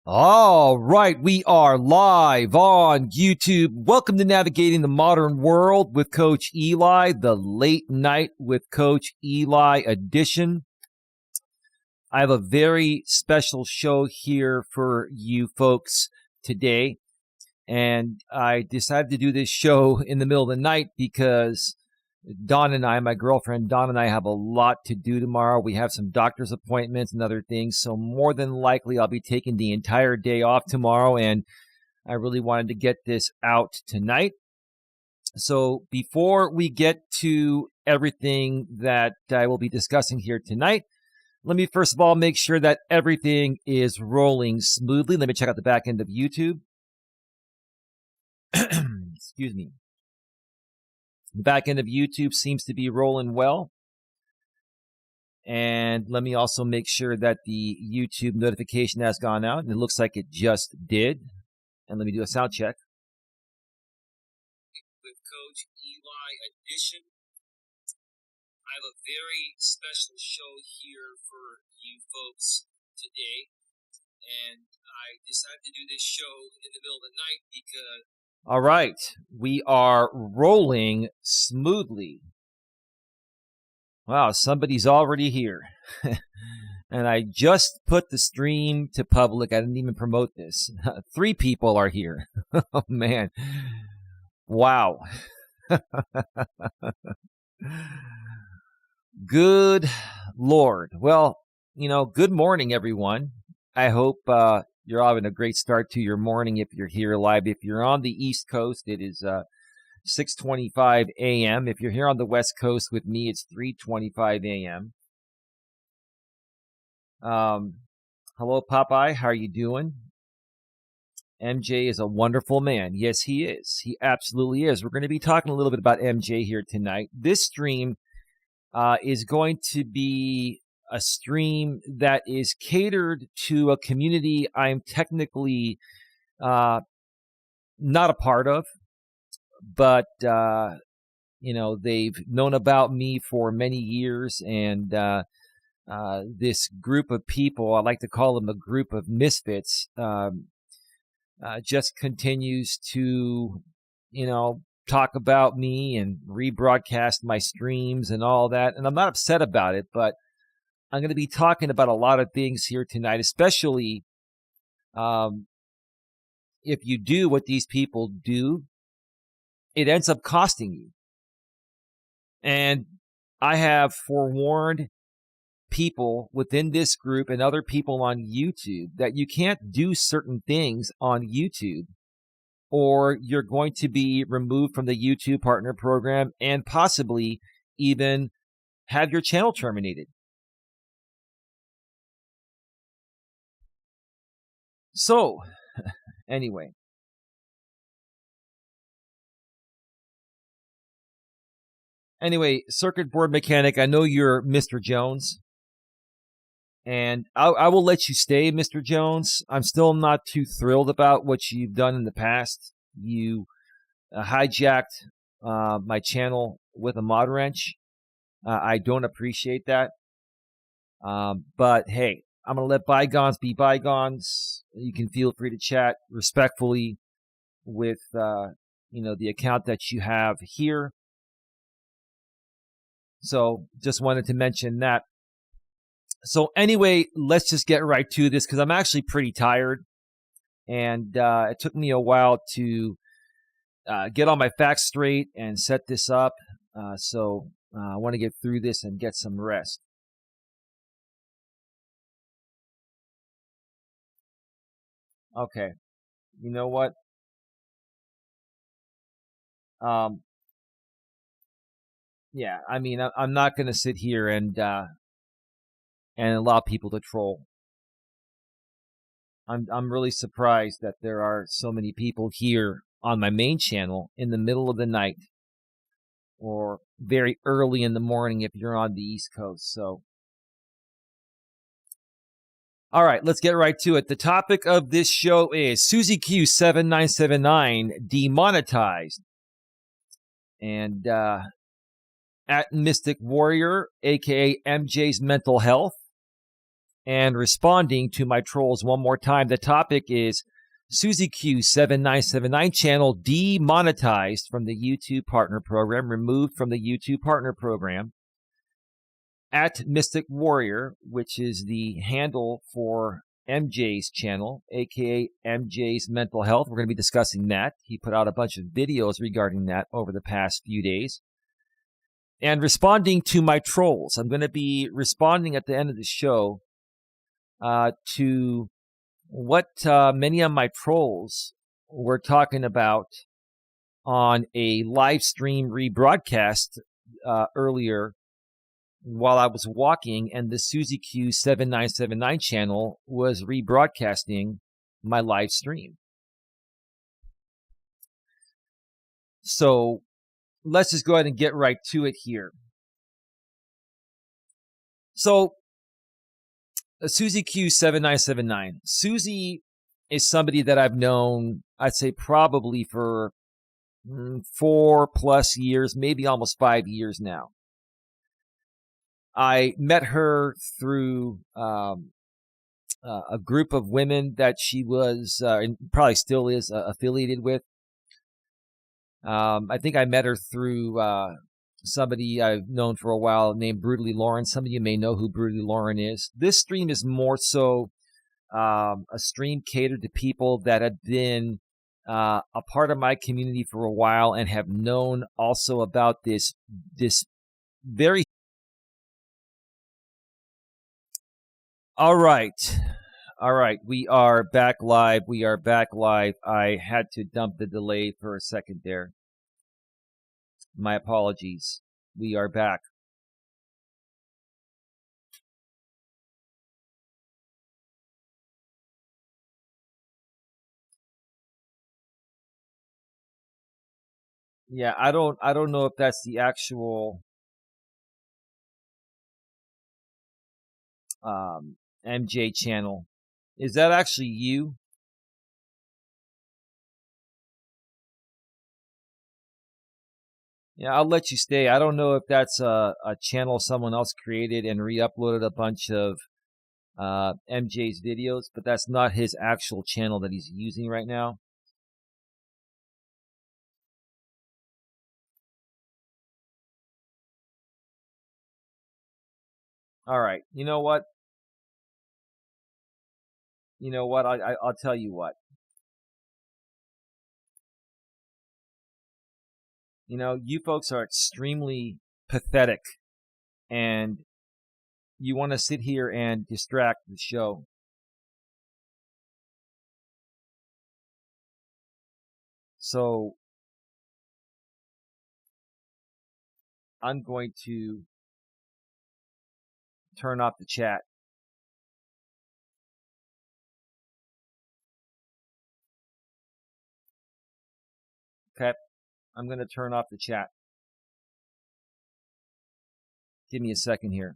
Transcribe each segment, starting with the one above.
All right, we are live on YouTube. Welcome to Navigating the Modern World with Coach Eli, the late night with Coach Eli edition. I have a very special show here for you folks today, and I decided to do this show in the middle of the night because Dawn and I, my girlfriend Dawn and I, have a lot to do tomorrow. We have some doctor's appointments and other things, so more than likely I'll be taking the entire day off tomorrow, and I really wanted to get this out tonight. So before we get to everything that I will be discussing here tonight, let me first of all make sure that everything is rolling smoothly. Let me check out the back end of YouTube. Excuse me. The back end of YouTube seems to be rolling well. And let me also make sure that the YouTube notification has gone out. And it looks like it just did. And let me do a sound check. With Coach Eli edition. I have a very special show here for you folks today. And I decided to do this show in the middle of the night because... All right, we are rolling smoothly. Wow, somebody's already here. And I just put the stream to public. I didn't even promote this. 3 people are here. Oh, man. Wow. Good Lord. Well, good morning, everyone. I hope you're having a great start to your morning if you're here live. If you're on the East Coast, it is 6:25 a.m. If you're here on the West Coast with me, it's 3:25 a.m. Hello, Popeye. How are you doing? MJ is a wonderful man. Yes, he is. He absolutely is. We're going to be talking a little bit about MJ here tonight. This stream is going to be a stream that is catered to a community I'm technically not a part of, but they've known about me for many years, and this group of people, I like to call them a group of misfits, just continues to talk about me and rebroadcast my streams and all that, and I'm not upset about it, but I'm going to be talking about a lot of things here tonight, especially if you do what these people do, it ends up costing you. And I have forewarned people within this group and other people on YouTube that you can't do certain things on YouTube, or you're going to be removed from the YouTube Partner Program and possibly even have your channel terminated. So, anyway. Circuit board mechanic, I know you're Mr. Jones. And I will let you stay, Mr. Jones. I'm still not too thrilled about what you've done in the past. You hijacked my channel with a mod wrench. I don't appreciate that. But hey, I'm going to let bygones be bygones. You can feel free to chat respectfully with, the account that you have here. So just wanted to mention that. So anyway, let's just get right to this because I'm actually pretty tired. And it took me a while to get all my facts straight and set this up. So I want to get through this and get some rest. Okay, you know what? Yeah, I mean, I'm not going to sit here and allow people to troll. I'm really surprised that there are so many people here on my main channel in the middle of the night or very early in the morning if you're on the East Coast. So, all right, let's get right to it. The topic of this show is Suzi-Q 7979 demonetized. And at Mystic Warrior, a.k.a. MJ's Mental Health, and responding to my trolls one more time. The topic is Suzi-Q 7979 channel demonetized from the YouTube Partner Program, removed from the YouTube Partner Program. At Mystic Warrior, which is the handle for MJ's channel, aka MJ's Mental Health. We're going to be discussing that. He put out a bunch of videos regarding that over the past few days. And responding to my trolls. I'm going to be responding at the end of the show to what many of my trolls were talking about on a live stream rebroadcast earlier while I was walking, and the Suzi-Q 7979 channel was rebroadcasting my live stream. So let's just go ahead and get right to it here. So Suzi-Q 7979. Suzi is somebody that I've known, I'd say probably for 4+ years, maybe almost 5 years now. I met her through a group of women that she was, and probably still is, affiliated with. I think I met her through somebody I've known for a while named Brutally Lauren. Some of you may know who Brutally Lauren is. This stream is more so a stream catered to people that have been a part of my community for a while and have known also about this very... All right. We are back live. I had to dump the delay for a second there. My apologies. We are back. Yeah, I don't know if that's the actual MJ channel. Is that actually you? Yeah, I'll let you stay. I don't know if that's a channel someone else created and re-uploaded a bunch of MJ's videos, but that's not his actual channel that he's using right now. All right. You know what? I'll tell you what. You folks are extremely pathetic, and you want to sit here and distract the show. So I'm going to turn off the chat. Okay, I'm going to turn off the chat. Give me a second here.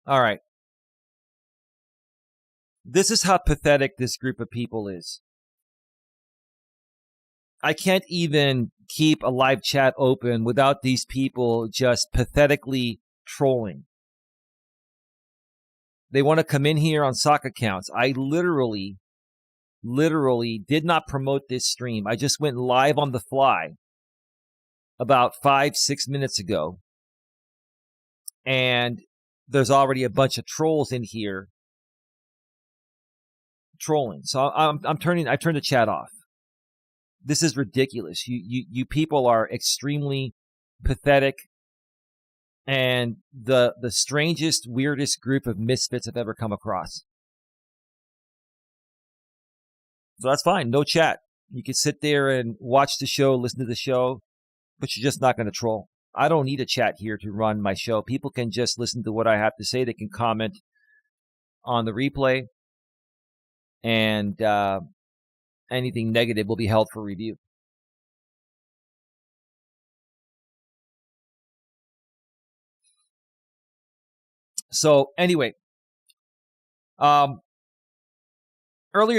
All right. This is how pathetic this group of people is. I can't even keep a live chat open without these people just pathetically trolling. They want to come in here on sock accounts. I literally did not promote this stream. I just went live on the fly about 5-6 minutes ago. And there's already a bunch of trolls in here trolling. So I turned the chat off. This is ridiculous. You people are extremely pathetic and the strangest, weirdest group of misfits I've ever come across. So that's fine. No chat. You can sit there and watch the show, listen to the show, but you're just not going to troll. I don't need a chat here to run my show. People can just listen to what I have to say. They can comment on the replay, and anything negative will be held for review. So anyway, earlier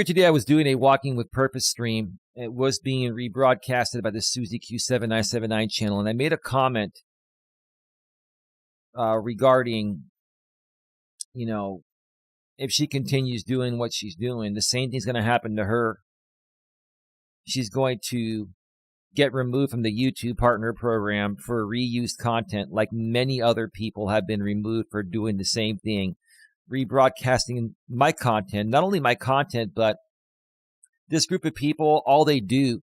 today I was doing a Walking with Purpose stream. It was being rebroadcasted by the Suzie Q 7979 channel, and I made a comment regarding, if she continues doing what she's doing, the same thing's going to happen to her. She's going to get removed from the YouTube partner program for reused content, like many other people have been removed for doing the same thing, rebroadcasting my content. Not only my content, but this group of people, all they do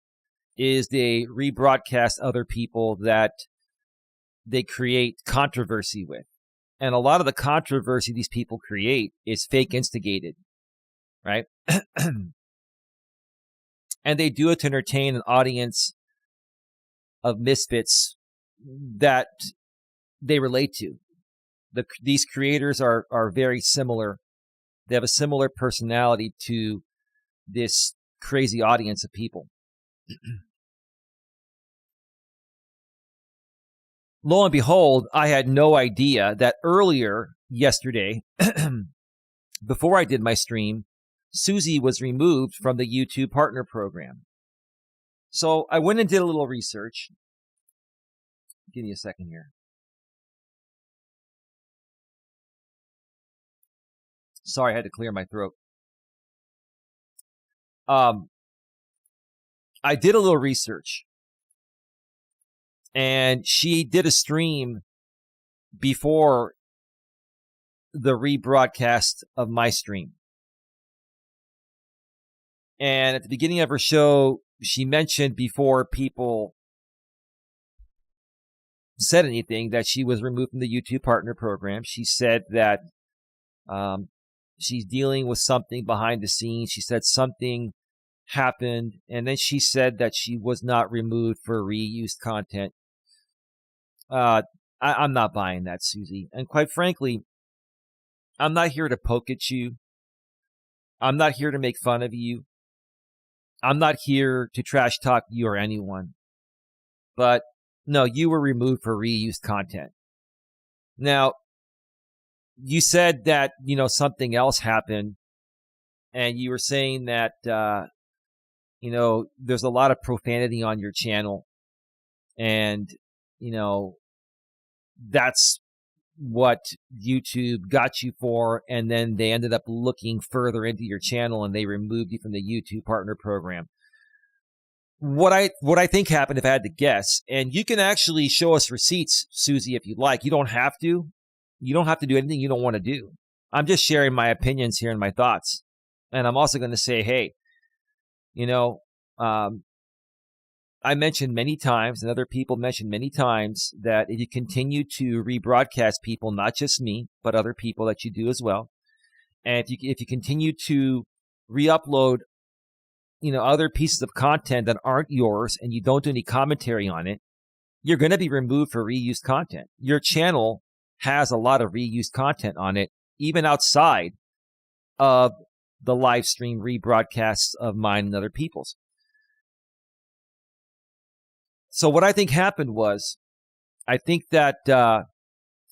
is they rebroadcast other people that they create controversy with. And a lot of the controversy these people create is fake instigated, right? And they do it to entertain an audience of misfits that they relate to. These creators are very similar. They have a similar personality to this crazy audience of people. Lo and behold, I had no idea that earlier yesterday, before I did my stream, Suzie was removed from the YouTube partner program. So I went and did a little research. Give me a second here. Sorry, I had to clear my throat. I did a little research. And she did a stream before the rebroadcast of my stream. And at the beginning of her show, she mentioned before people said anything that she was removed from the YouTube partner program. She said that she's dealing with something behind the scenes. She said something happened, and then she said that she was not removed for reused content. I'm not buying that, Suzie. And quite frankly, I'm not here to poke at you. I'm not here to make fun of you. I'm not here to trash talk you or anyone. But no, you were removed for reused content. Now, you said that, something else happened, and you were saying that, there's a lot of profanity on your channel, and, that's what YouTube got you for, and then they ended up looking further into your channel and they removed you from the YouTube partner program. What I think happened, if I had to guess, and you can actually show us receipts, Suzie, if you'd like. You don't have to. You don't have to do anything you don't want to do. I'm just sharing my opinions here and my thoughts. And I'm also going to say, hey, I mentioned many times, and other people mentioned many times, that if you continue to rebroadcast people, not just me, but other people that you do as well, and if you continue to re-upload, other pieces of content that aren't yours, and you don't do any commentary on it, you're going to be removed for reused content. Your channel has a lot of reused content on it, even outside of the live stream rebroadcasts of mine and other people's. So what I think happened was, I think that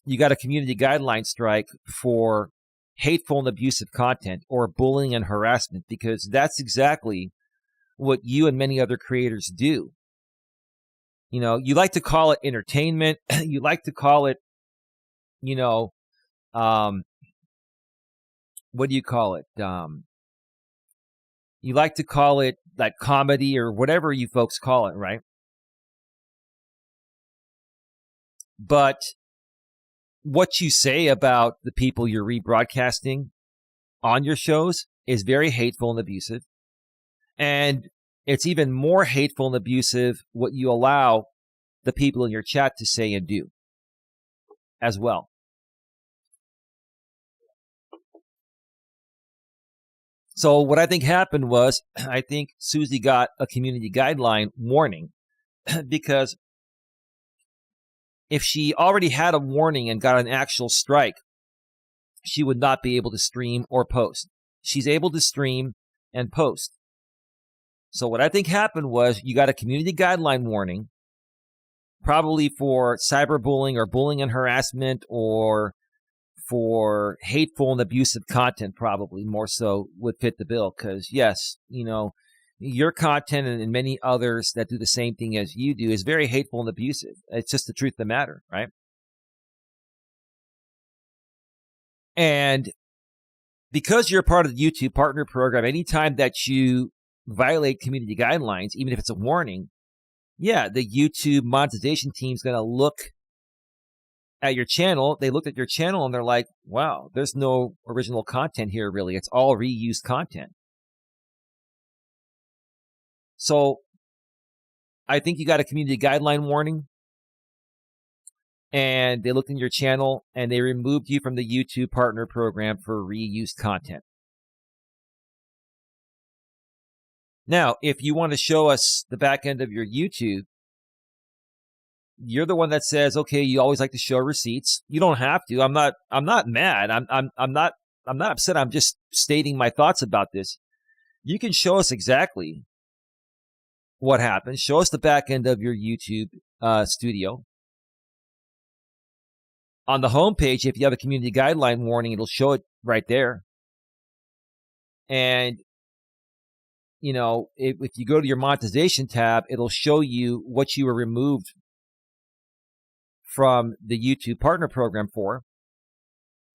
you got a community guideline strike for hateful and abusive content or bullying and harassment, because that's exactly what you and many other creators do. You like to call it entertainment. You like to call it, what do you call it? You like to call it like comedy or whatever you folks call it, right? But what you say about the people you're rebroadcasting on your shows is very hateful and abusive. And it's even more hateful and abusive what you allow the people in your chat to say and do as well. So what I think happened was, I think Suzie got a community guideline warning because if she already had a warning and got an actual strike, she would not be able to stream or post. She's able to stream and post. So what I think happened was, you got a community guideline warning, probably for cyberbullying or bullying and harassment, or for hateful and abusive content, probably more so would fit the bill. Because yes, your content and many others that do the same thing as you do is very hateful and abusive. It's just the truth of the matter, right? And because you're part of the YouTube Partner Program, anytime that you violate community guidelines, even if it's a warning, yeah, the YouTube monetization team is going to look at your channel. They looked at your channel and they're like, wow, there's no original content here, really. It's all reused content. So I think you got a community guideline warning, and they looked in your channel and they removed you from the YouTube Partner Program for reused content. Now, if you want to show us the back end of your YouTube, you're the one that says, okay, you always like to show receipts. You don't have to. I'm not mad. I'm not upset. I'm just stating my thoughts about this. You can show us exactly what happened. Show us the back end of your YouTube studio. On the homepage, if you have a community guideline warning, it'll show it right there. And you know, if you go to your monetization tab, it'll show you what you were removed from the YouTube Partner Program for,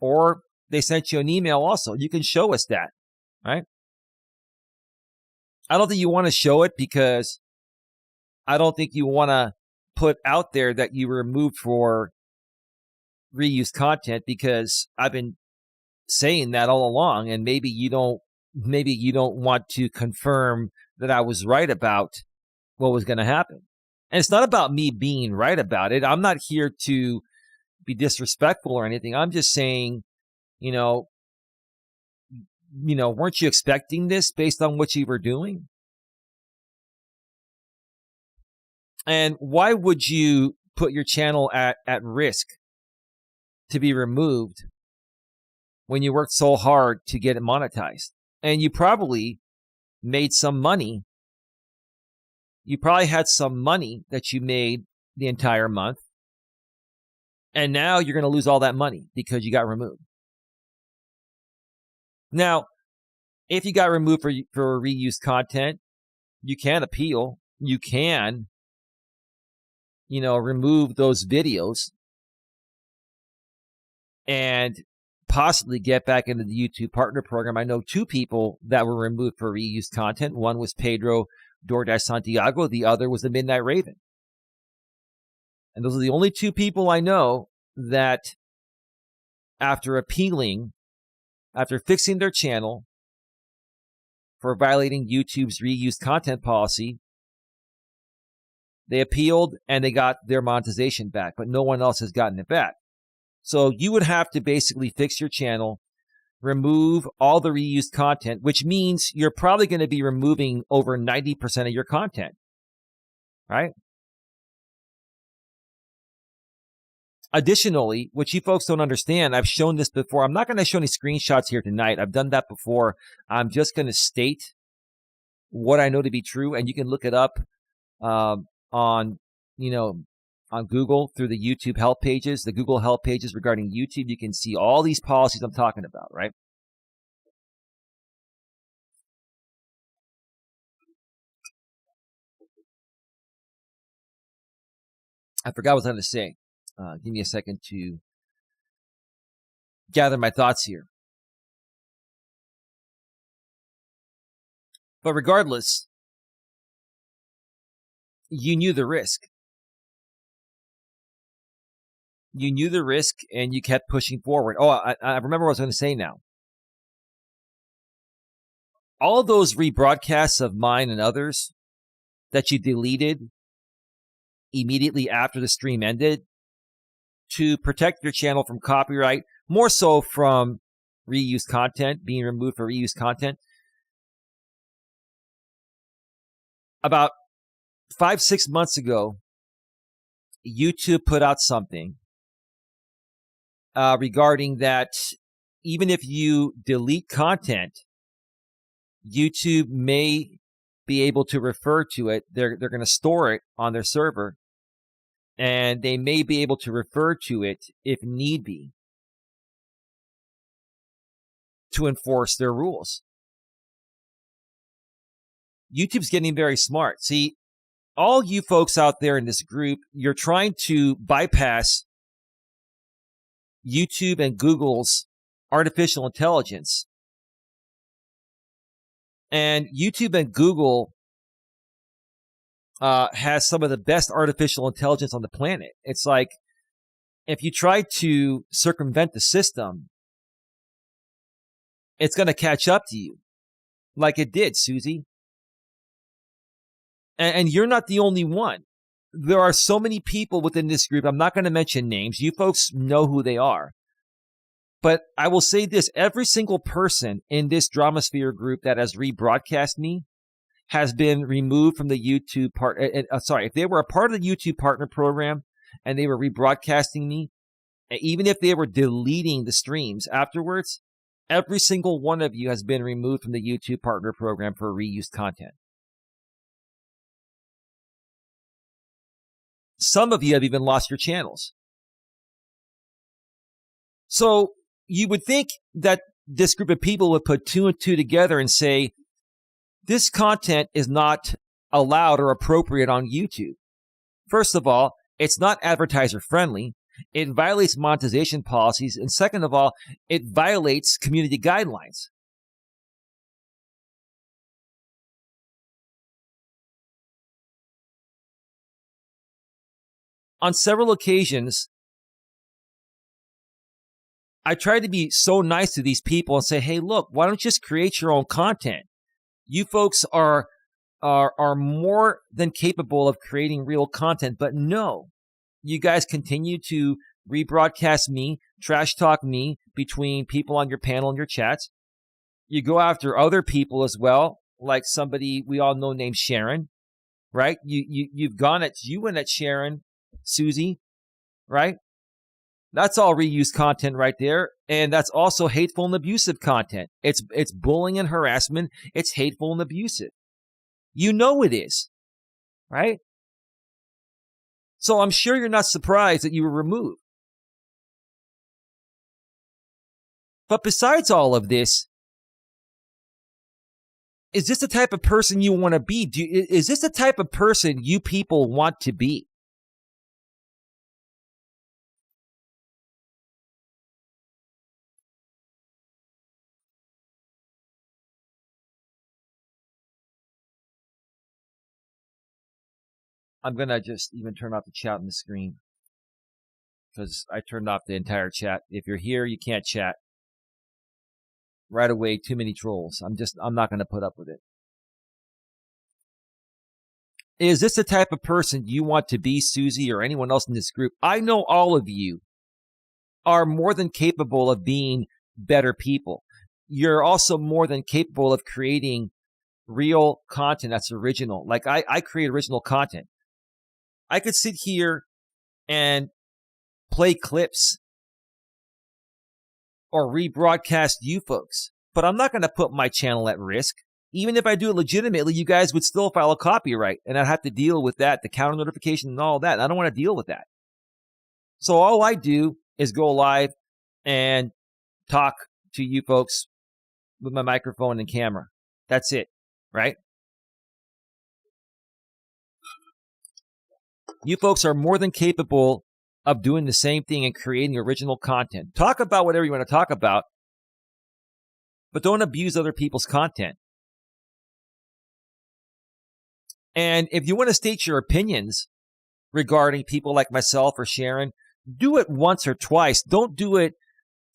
or they sent you an email also. You can show us that, right? I don't think you want to show it because I don't think you want to put out there that you were removed for reused content, because I've been saying that all along, and maybe you don't want to confirm that I was right about what was going to happen. And it's not about me being right about it. I'm not here to be disrespectful or anything. I'm just saying, weren't you expecting this based on what you were doing? And why would you put your channel at risk to be removed when you worked so hard to get it monetized? And you probably made some money. You probably had some money that you made the entire month. And now you're going to lose all that money because you got removed. Now, if you got removed for reused content, you can appeal. You can, remove those videos and possibly get back into the YouTube Partner Program. I know 2 people that were removed for reused content. One was Pedro DoorDash Santiago. The other was the Midnight Raven. And those are the only 2 people I know that after appealing, after fixing their channel for violating YouTube's reused content policy, they appealed and they got their monetization back, but no one else has gotten it back. So you would have to basically fix your channel, remove all the reused content, which means you're probably going to be removing over 90% of your content, right? Additionally, what you folks don't understand, I've shown this before. I'm not going to show any screenshots here tonight. I've done that before. I'm just going to state what I know to be true, and you can look it up on Google through the YouTube help pages, the Google help pages regarding YouTube. You can see all these policies I'm talking about, right? I forgot what I was going to say. Give me a second to gather my thoughts here. But regardless, you knew the risk. You knew the risk and you kept pushing forward. Oh, I remember what I was going to say now. All of those rebroadcasts of mine and others that you deleted immediately after the stream ended to protect your channel from copyright, more so from reused content, being removed for reused content. About 5-6 months ago, YouTube put out something regarding that even if you delete content, YouTube may be able to refer to it. They're going to store it on their server, and they may be able to refer to it if need be to enforce their rules. YouTube's getting very smart. See, all you folks out there in this group, you're trying to bypass YouTube and Google's artificial intelligence. And YouTube and Google has some of the best artificial intelligence on the planet. It's like if you try to circumvent the system, it's going to catch up to you like it did, Suzie. And you're not the only one. There are so many people within this group. I'm not going to mention names. You folks know who they are. But I will say this. Every single person in this Dramasphere group that has rebroadcast me has been removed from the YouTube part. If they were a part of the YouTube partner program and they were rebroadcasting me, even if they were deleting the streams afterwards, every single one of you has been removed from the YouTube partner program for reused content. Some of you have even lost your channels. So you would think that this group of people would put two and two together and say, this content is not allowed or appropriate on YouTube. First of all, it's not advertiser friendly. It violates monetization policies. And second of all, it violates community guidelines. On several occasions, I tried to be so nice to these people and say, hey, look, why don't you just create your own content? You folks are more than capable of creating real content. But no, you guys continue to rebroadcast me, trash talk me between people on your panel and your chats. You go after other people as well, like somebody we all know named Sharon, right? You went at Sharon, Suzie, right? That's all reused content right there. And that's also hateful and abusive content. It's bullying and harassment. It's hateful and abusive. You know it is, right? So I'm sure you're not surprised that you were removed. But besides all of this, is this the type of person you want to be? Is this the type of person you people want to be? I'm going to just even turn off the chat on the screen because I turned off the entire chat. If you're here, you can't chat. Right away, too many trolls. I'm not going to put up with it. Is this the type of person you want to be, Suzie, or anyone else in this group? I know all of you are more than capable of being better people. You're also more than capable of creating real content that's original. Like I create original content. I could sit here and play clips or rebroadcast you folks, but I'm not going to put my channel at risk. Even if I do it legitimately, you guys would still file a copyright, and I'd have to deal with that, the counter notification and all that. I don't want to deal with that. So all I do is go live and talk to you folks with my microphone and camera. That's it, right? You folks are more than capable of doing the same thing and creating original content. Talk about whatever you want to talk about, but don't abuse other people's content. And if you want to state your opinions regarding people like myself or Sharon, do it once or twice. Don't do it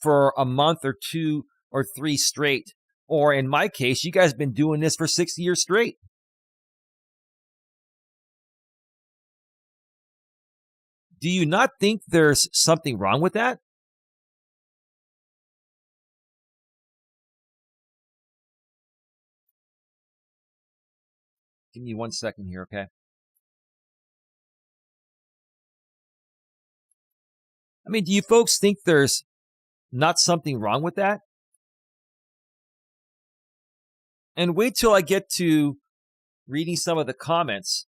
for a month or 2 or 3 straight. Or in my case, you guys have been doing this for 6 years straight. Do you not think there's something wrong with that? Give me 1 second here, okay? I mean, do you folks think there's not something wrong with that? And wait till I get to reading some of the comments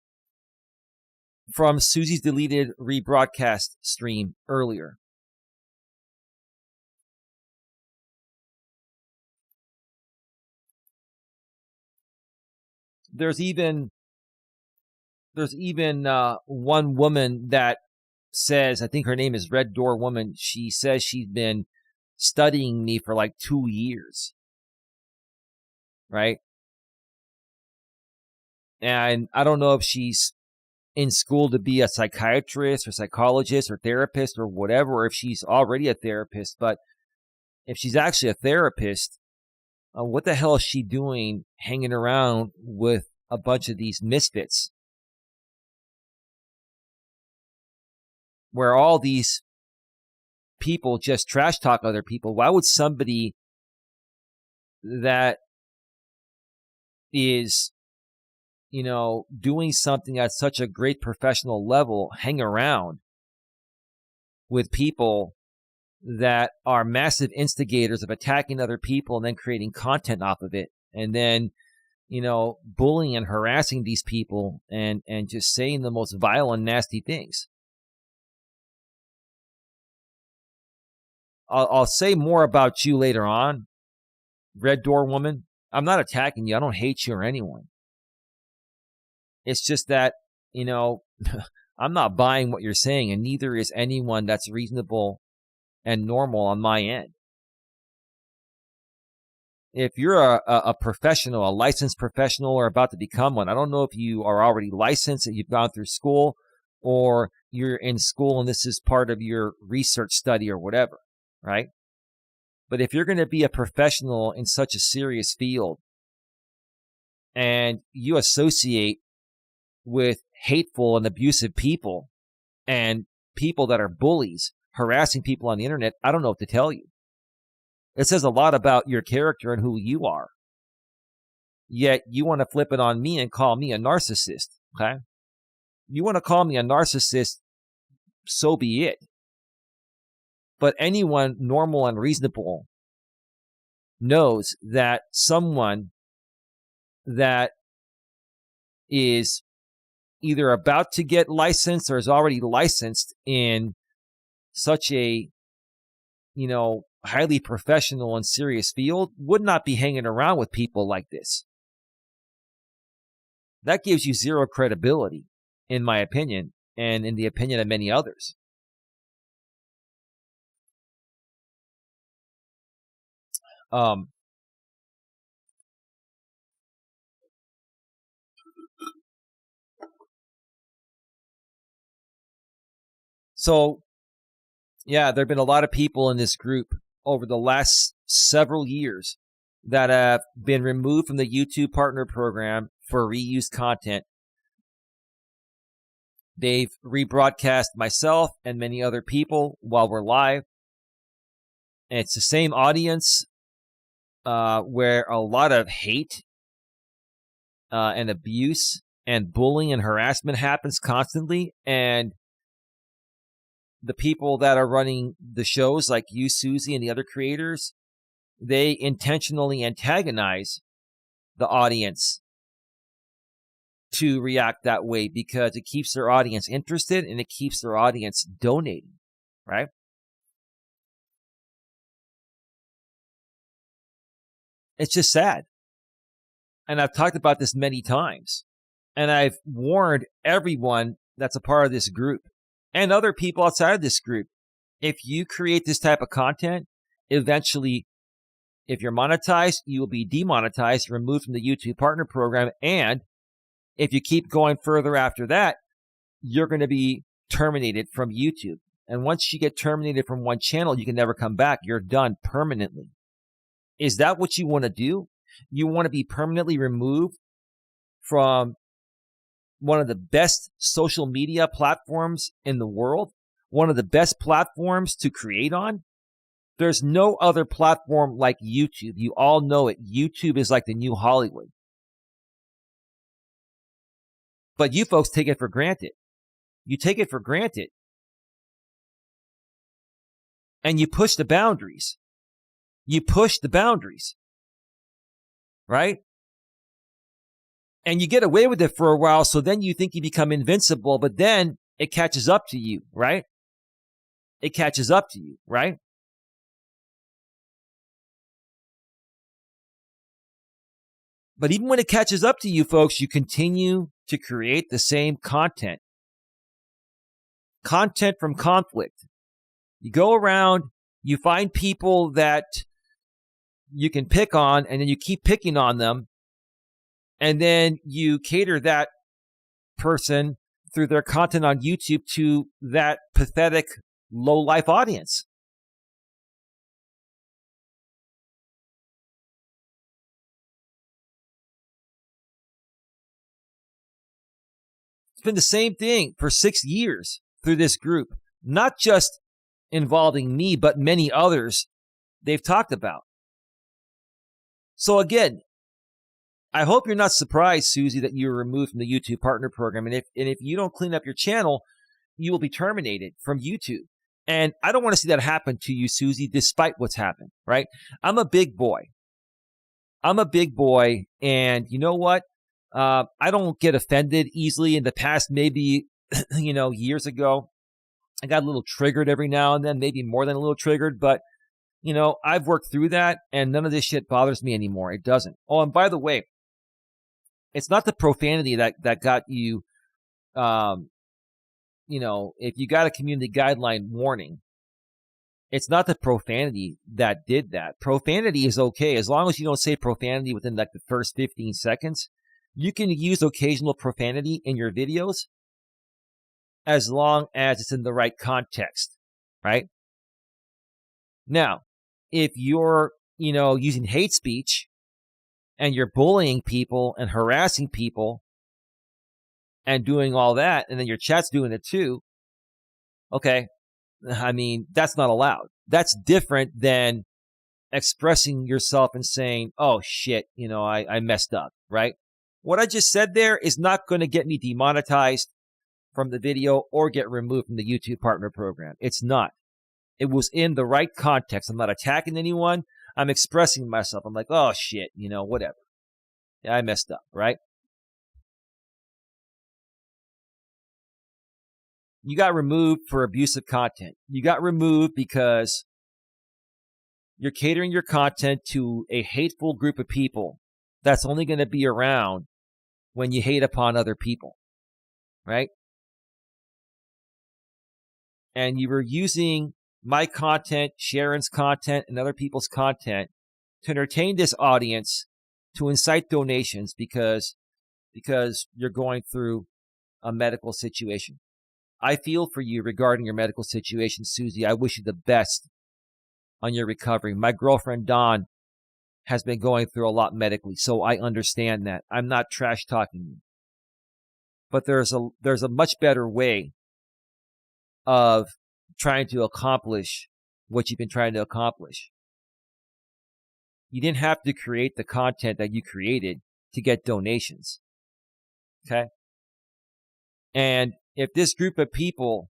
from Suzie's deleted rebroadcast stream earlier. There's even one woman that says, I think her name is Red Door Woman. She says she's been studying me for like 2 years, right? And I don't know if she's in school to be a psychiatrist or psychologist or therapist or whatever, or if she's already a therapist. But if she's actually a therapist, what the hell is she doing hanging around with a bunch of these misfits? Where all these people just trash talk other people. Why would somebody that is, doing something at such a great professional level hang around with people that are massive instigators of attacking other people and then creating content off of it, and then bullying and harassing these people and just saying the most vile and nasty things? I'll say more about you later on, Red Door Woman. I'm not attacking you. I don't hate you or anyone. It's just that, I'm not buying what you're saying, and neither is anyone that's reasonable and normal on my end. If you're a professional, a licensed professional, or about to become one, I don't know if you are already licensed and you've gone through school, or you're in school and this is part of your research study or whatever, right? But if you're going to be a professional in such a serious field and you associate with hateful and abusive people and people that are bullies, harassing people on the internet, I don't know what to tell you. It says a lot about your character and who you are. Yet you want to flip it on me and call me a narcissist, okay? You want to call me a narcissist, so be it. But anyone normal and reasonable knows that someone that is either about to get licensed or is already licensed in such a, highly professional and serious field would not be hanging around with people like this. That gives you zero credibility, in my opinion, and in the opinion of many others. So, yeah, there have been a lot of people in this group over the last several years that have been removed from the YouTube Partner Program for reused content. They've rebroadcast myself and many other people while we're live. And it's the same audience where a lot of hate and abuse and bullying and harassment happens constantly. And the people that are running the shows, like you, Suzie, and the other creators, they intentionally antagonize the audience to react that way because it keeps their audience interested and it keeps their audience donating, right? It's just sad. And I've talked about this many times. And I've warned everyone that's a part of this group and other people outside of this group. If you create this type of content, eventually, if you're monetized, you will be demonetized, removed from the YouTube Partner Program. And if you keep going further after that, you're going to be terminated from YouTube. And once you get terminated from one channel, you can never come back. You're done permanently. Is that what you want to do? You want to be permanently removed from one of the best social media platforms in the world, one of the best platforms to create on? There's no other platform like YouTube. You all know it. YouTube is like the new Hollywood. But you folks take it for granted. You take it for granted. And you push the boundaries. You push the boundaries. Right? And you get away with it for a while, so then you think you become invincible, but then it catches up to you, right? It catches up to you, right? But even when it catches up to you, folks, you continue to create the same content. Content from conflict. You go around You find people that you can pick on, and then you keep picking on them, and then you cater that person through their content on YouTube to that pathetic, low-life audience. It's been the same thing for 6 years through this group, not just involving me, but many others they've talked about. So again, I hope you're not surprised, Susie, that you were removed from the YouTube Partner Program. And if you don't clean up your channel, you will be terminated from YouTube. And I don't want to see that happen to you, Susie, despite what's happened, right? I'm a big boy. And you know what? I don't get offended easily. In the past, maybe, years ago, I got a little triggered every now and then, maybe more than a little triggered. But, I've worked through that, and none of this shit bothers me anymore. It doesn't. Oh, and by the way, it's not the profanity that got you, if you got a community guideline warning, it's not the profanity that did that. Profanity is okay. As long as you don't say profanity within like the first 15 seconds, you can use occasional profanity in your videos as long as it's in the right context, right? Now, if you're, using hate speech and you're bullying people and harassing people and doing all that, and then your chat's doing it too, okay, I mean, that's not allowed. That's different than expressing yourself and saying, oh shit, I messed up, right? What I just said there is not going to get me demonetized from the video or get removed from the YouTube Partner Program. It's not. It was in the right context. I'm not attacking anyone. I'm expressing myself. I'm like, oh shit, whatever. Yeah, I messed up, right? You got removed for abusive content. You got removed because you're catering your content to a hateful group of people that's only going to be around when you hate upon other people, right? And you were using my content, Sharon's content, and other people's content to entertain this audience, to incite donations because you're going through a medical situation. I feel for you regarding your medical situation, Susie. I wish you the best on your recovery. My girlfriend, Dawn, has been going through a lot medically, so I understand that. I'm not trash talking you. But there's a much better way of trying to accomplish what you've been trying to accomplish. You didn't have to create the content that you created to get donations. Okay? And if this group of people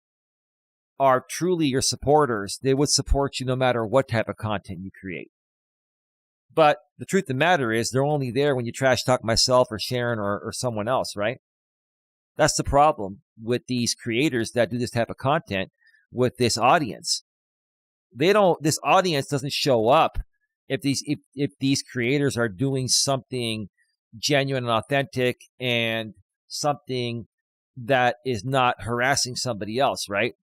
are truly your supporters, they would support you no matter what type of content you create. But the truth of the matter is they're only there when you trash talk myself or Sharon or someone else, right? That's the problem with these creators that do this type of content with this audience. This audience doesn't show up if these creators are doing something genuine and authentic and something that is not harassing somebody else, right?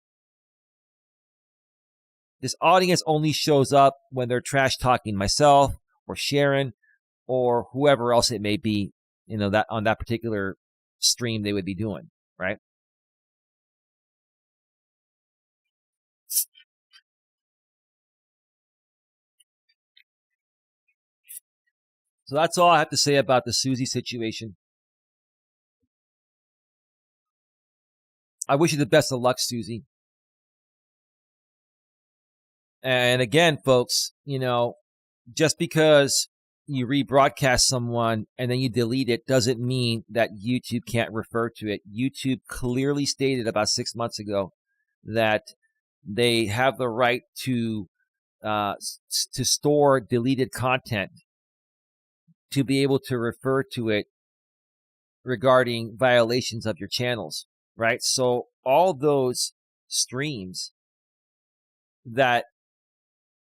This audience only shows up when they're trash talking myself or Sharon or whoever else it may be, that on that particular stream they would be doing, right? So that's all I have to say about the Susie situation. I wish you the best of luck, Susie. And again, folks, just because you rebroadcast someone and then you delete it doesn't mean that YouTube can't refer to it. YouTube clearly stated about 6 months ago that they have the right to store deleted content, to be able to refer to it regarding violations of your channels, right? So all those streams that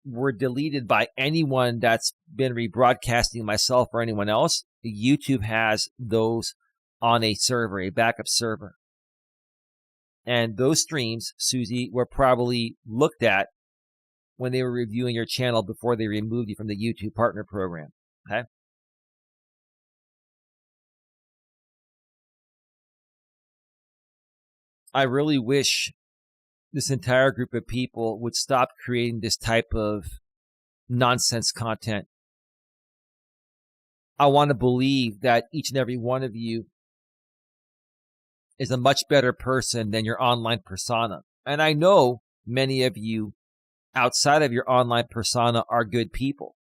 were deleted by anyone that's been rebroadcasting, myself or anyone else, YouTube has those on a server, a backup server. And those streams, Susie, were probably looked at when they were reviewing your channel before they removed you from the YouTube Partner Program. Okay? I really wish this entire group of people would stop creating this type of nonsense content. I want to believe that each and every one of you is a much better person than your online persona. And I know many of you outside of your online persona are good people.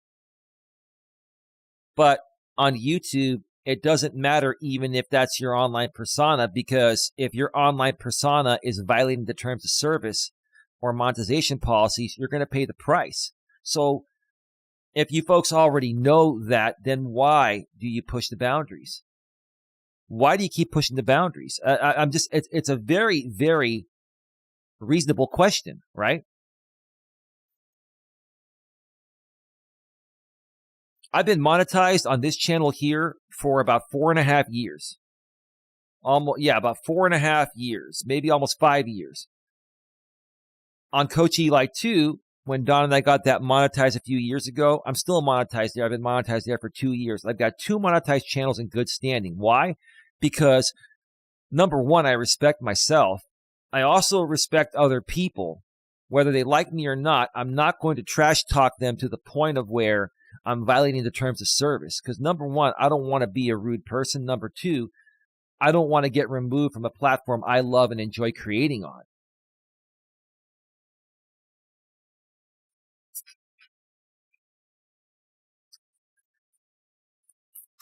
But on YouTube, it doesn't matter even if that's your online persona, because if your online persona is violating the terms of service or monetization policies, you're going to pay the price. So if you folks already know that, then why do you push the boundaries? Why do you keep pushing the boundaries? It's a very, very reasonable question, right? I've been monetized on this channel here for about 4.5 years. About 4.5 years, maybe almost 5 years. On Coach Eli 2, when Don and I got that monetized a few years ago, I'm still monetized there. I've been monetized there for 2 years. I've got 2 monetized channels in good standing. Why? Because, number one, I respect myself. I also respect other people. Whether they like me or not, I'm not going to trash talk them to the point of where I'm violating the terms of service. Because number one, I don't want to be a rude person. Number two, I don't want to get removed from a platform I love and enjoy creating on.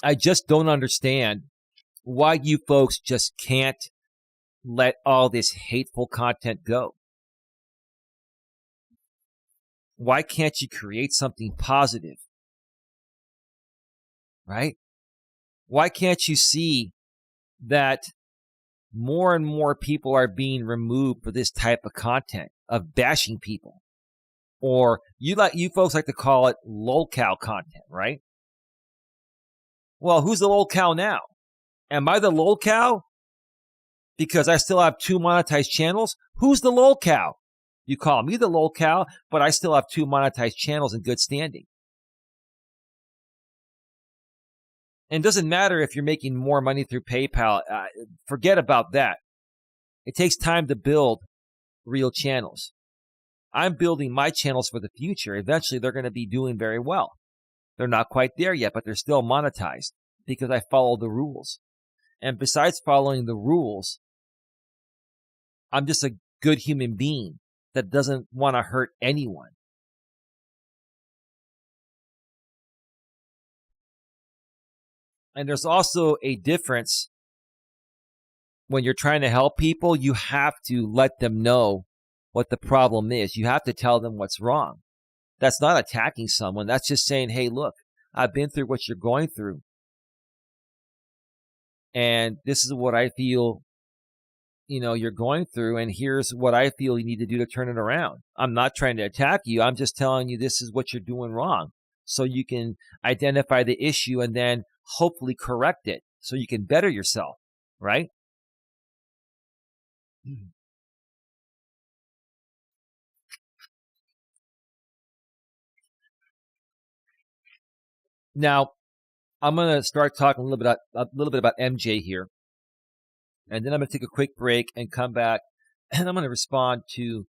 I just don't understand why you folks just can't let all this hateful content go. Why can't you create something positive? Right? Why can't you see that more and more people are being removed for this type of content of bashing people? Or you folks like to call it lolcow content, right? Well, who's the lolcow now? Am I the lolcow because I still have 2 monetized channels? Who's the lolcow? You call me the lolcow, but I still have 2 monetized channels in good standing. And it doesn't matter if you're making more money through PayPal. Forget about that. It takes time to build real channels. I'm building my channels for the future. Eventually, they're going to be doing very well. They're not quite there yet, but they're still monetized because I follow the rules. And besides following the rules, I'm just a good human being that doesn't want to hurt anyone. And there's also a difference when you're trying to help people. You have to let them know what the problem is. You have to tell them what's wrong. That's not attacking someone. That's just saying, hey, look, I've been through what you're going through. And this is what I feel, you're going through. And here's what I feel you need to do to turn it around. I'm not trying to attack you. I'm just telling you this is what you're doing wrong. So you can identify the issue and then hopefully correct it so you can better yourself, right? Now, I'm going to start talking a little bit about MJ here. And then I'm going to take a quick break and come back, and I'm going to respond to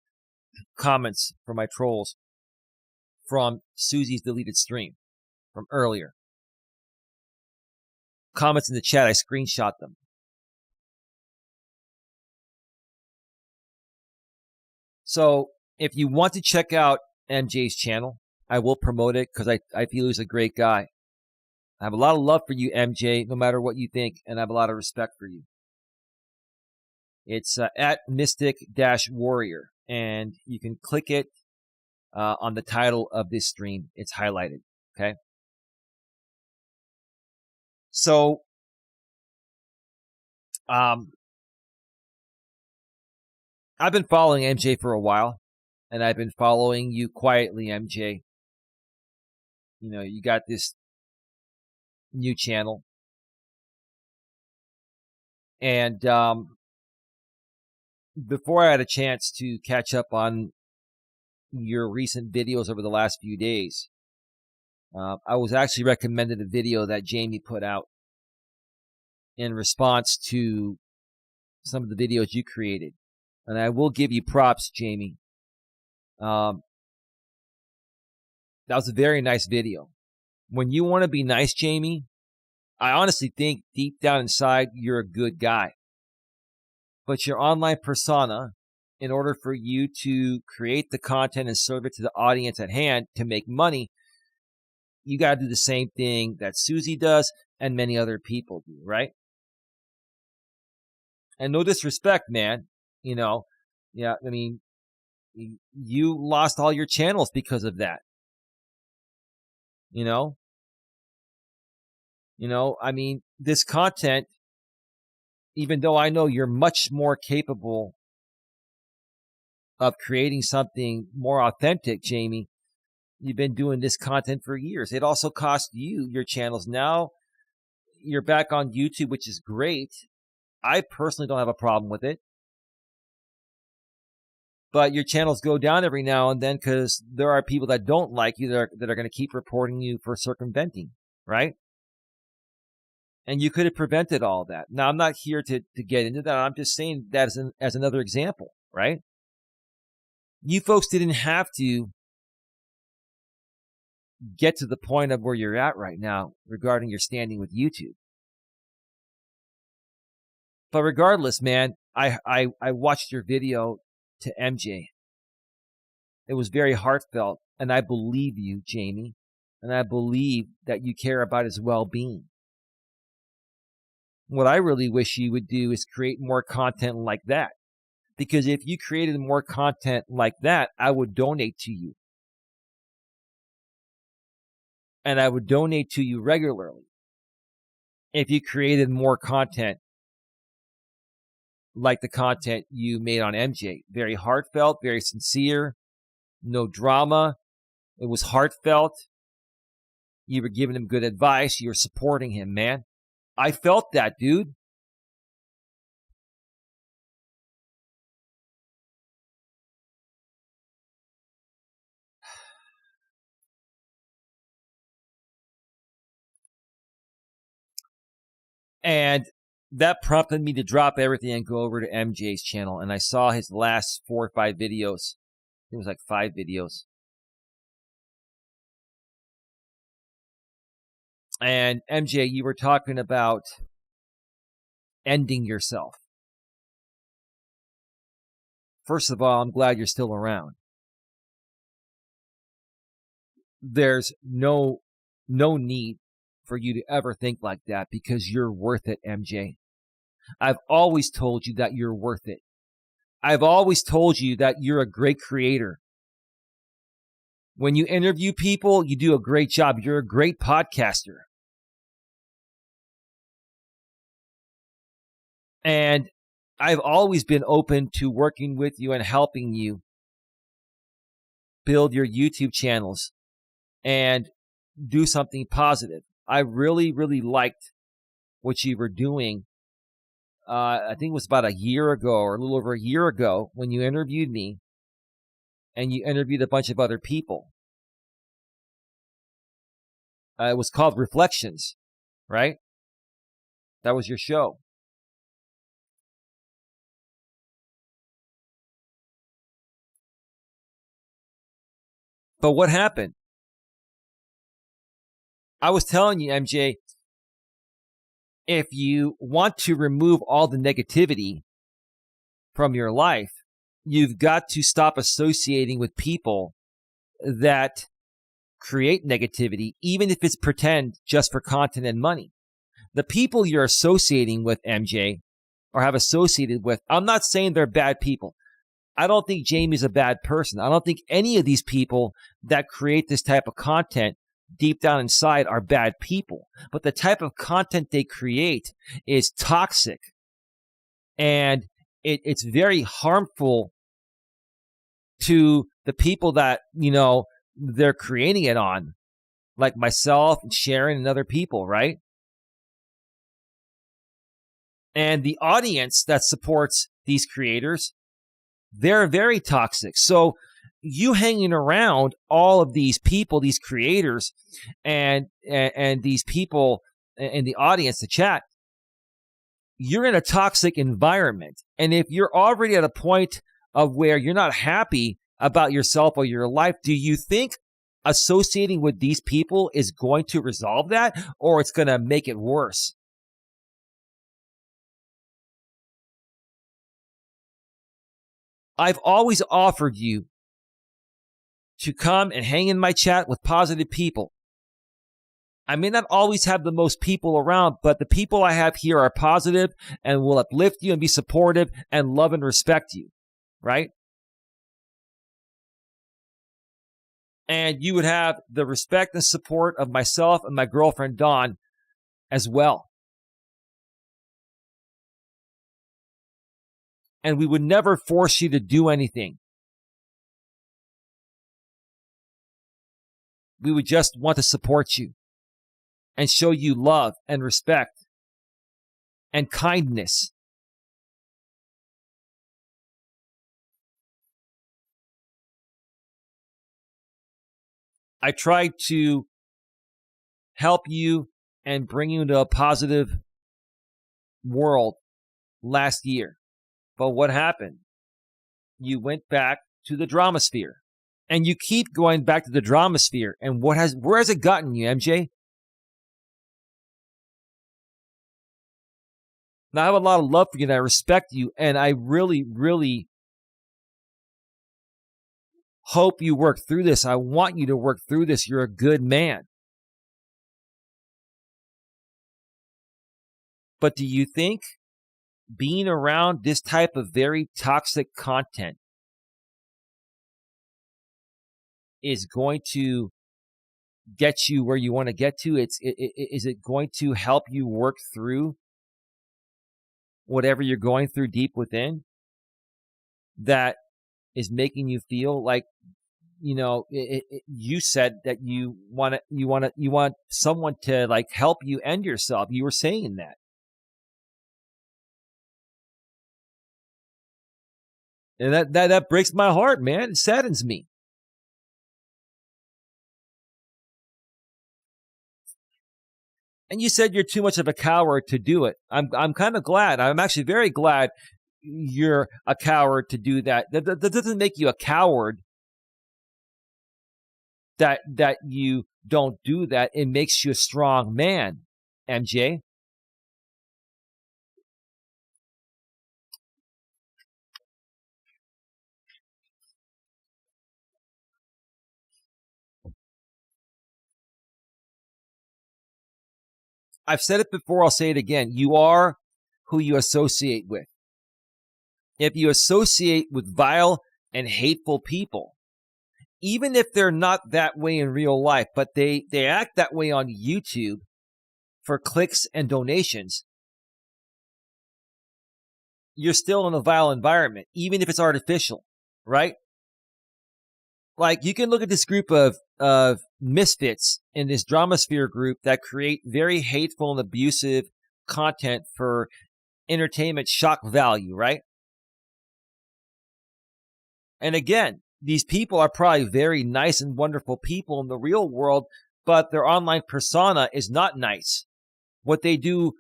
comments from my trolls from Susie's deleted stream from earlier. Comments in the chat, I screenshot them. So if you want to check out MJ's channel, I will promote it because I feel he's a great guy. I have a lot of love for you, MJ, no matter what you think, and I have a lot of respect for you. It's at Mystic-Warrior, and you can click it on the title of this stream. It's highlighted, okay? So, I've been following MJ for a while, and I've been following you quietly, MJ. You got this new channel. And before I had a chance to catch up on your recent videos over the last few days. I was actually recommended a video that Jamie put out in response to some of the videos you created. And I will give you props, Jamie. That was a very nice video. When you want to be nice, Jamie, I honestly think deep down inside, you're a good guy. But your online persona, in order for you to create the content and serve it to the audience at hand to make money, you got to do the same thing that Suzie does and many other people do, right? And no disrespect, man. Yeah, I mean, you lost all your channels because of that. I mean, this content, even though I know you're much more capable of creating something more authentic, Jamie, you've been doing this content for years. It also cost you your channels. Now you're back on YouTube, which is great. I personally don't have a problem with it. But your channels go down every now and then because there are people that don't like you that are going to keep reporting you for circumventing, right? And you could have prevented all that. Now, I'm not here to get into that. I'm just saying that as another example, right? You folks didn't have to get to the point of where you're at right now regarding your standing with YouTube. But regardless, man, I watched your video to MJ. It was very heartfelt, and I believe you, Jamie, and I believe that you care about his well-being. What I really wish you would do is create more content like that. Because if you created more content like that, I would donate to you. And I would donate to you regularly. If you created more content like the content you made on MJ. Very heartfelt, very sincere, no drama. It was heartfelt. You were giving him good advice. You were supporting him, man. I felt that, dude. And that prompted me to drop everything and go over to MJ's channel. And I saw his last 4 or 5 videos. It was like 5 videos. And MJ, you were talking about ending yourself. First of all, I'm glad you're still around. There's no need for you to ever think like that because you're worth it, MJ. I've always told you that you're worth it. I've always told you that you're a great creator. When you interview people, you do a great job. You're a great podcaster. And I've always been open to working with you and helping you build your YouTube channels and do something positive. I really, really liked what you were doing. I think it was about a year ago or a little over a year ago when you interviewed me and you interviewed a bunch of other people. It was called Reflections, right? That was your show. But what happened? I was telling you, MJ, if you want to remove all the negativity from your life, you've got to stop associating with people that create negativity, even if it's pretend just for content and money. The people you're associating with, MJ, or have associated with, I'm not saying they're bad people. I don't think Jamie's a bad person. I don't think any of these people that create this type of content deep down inside are bad people. But the type of content they create is toxic. And it's very harmful to the people that, they're creating it on. Like myself and Sharon and other people, right? And the audience that supports these creators, they're very toxic. So you hanging around all of these people, these creators, and these people in the audience, the chat, you're in a toxic environment. And if you're already at a point of where you're not happy about yourself or your life, do you think associating with these people is going to resolve that, or it's going to make it worse? I've always offered you to come and hang in my chat with positive people. I may not always have the most people around, but the people I have here are positive and will uplift you and be supportive and love and respect you, right? And you would have the respect and support of myself and my girlfriend, Dawn, as well. And we would never force you to do anything. We would just want to support you and show you love and respect and kindness. I tried to help you and bring you into a positive world last year. But what happened? You went back to the drama sphere. And you keep going back to the drama sphere. And where has it gotten you, MJ? Now, I have a lot of love for you and I respect you. And I really, really hope you work through this. I want you to work through this. You're a good man. But do you think being around this type of very toxic content is going to get you where you want to get to? Is it going to help you work through whatever you're going through deep within that is making you feel like, you said that you want someone to like help you end yourself. You were saying that. And that breaks my heart, man. It saddens me. And you said you're too much of a coward to do it. I'm kind of glad. I'm actually very glad you're a coward to do that. That doesn't make you a coward that you don't do that. It makes you a strong man, MJ. I've said it before, I'll say it again. You are who you associate with. If you associate with vile and hateful people, even if they're not that way in real life, but they act that way on YouTube for clicks and donations, you're still in a vile environment, even if it's artificial, right? Like, you can look at this group of misfits in this drama sphere group that create very hateful and abusive content for entertainment shock value, right? And again, these people are probably very nice and wonderful people in the real world, but their online persona is not nice. What they do,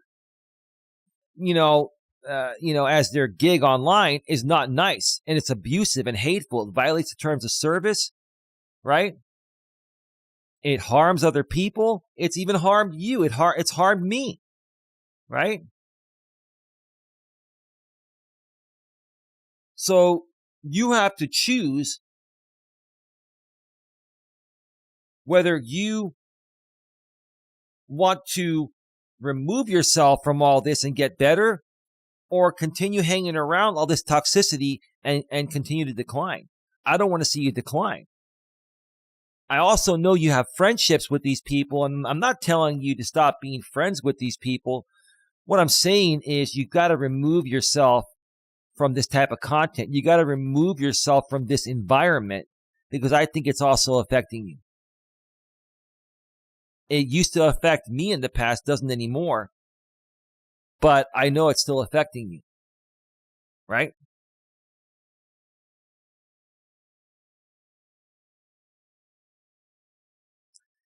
as their gig online is not nice, and it's abusive and hateful. It violates the terms of service, right? It harms other people. It's even harmed you. It's harmed me, right? So you have to choose whether you want to remove yourself from all this and get better, or continue hanging around all this toxicity and continue to decline. I don't want to see you decline. I also know you have friendships with these people, and I'm not telling you to stop being friends with these people. What I'm saying is you got to remove yourself from this type of content. You got to remove yourself from this environment, because I think it's also affecting you. It used to affect me in the past, doesn't anymore. But I know it's still affecting you, right?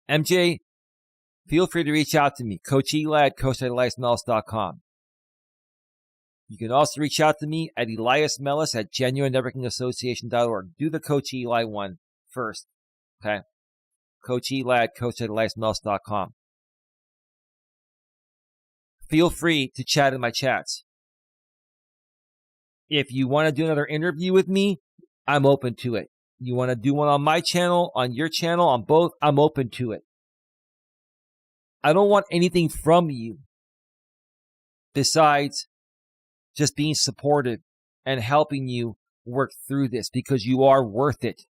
MJ, feel free to reach out to me, Coach Eli at coacheli@melas.com. You can also reach out to me at Elias Melas at genuinenetworkingassociation.org. Do the Coach Eli one first, okay? Coach Eli at coacheli@melas.com. Feel free to chat in my chats. If you want to do another interview with me, I'm open to it. You want to do one on my channel, on your channel, on both, I'm open to it. I don't want anything from you besides just being supportive and helping you work through this, because you are worth it.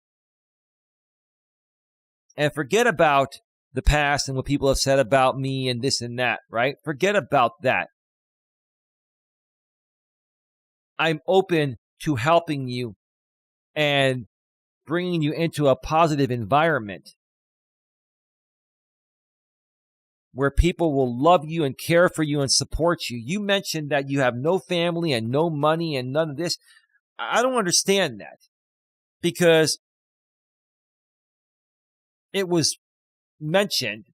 And forget about the past and what people have said about me and this and that, right? Forget about that. I'm open to helping you and bringing you into a positive environment where people will love you and care for you and support you. You mentioned that you have no family and no money and none of this. I don't understand that, because it was mentioned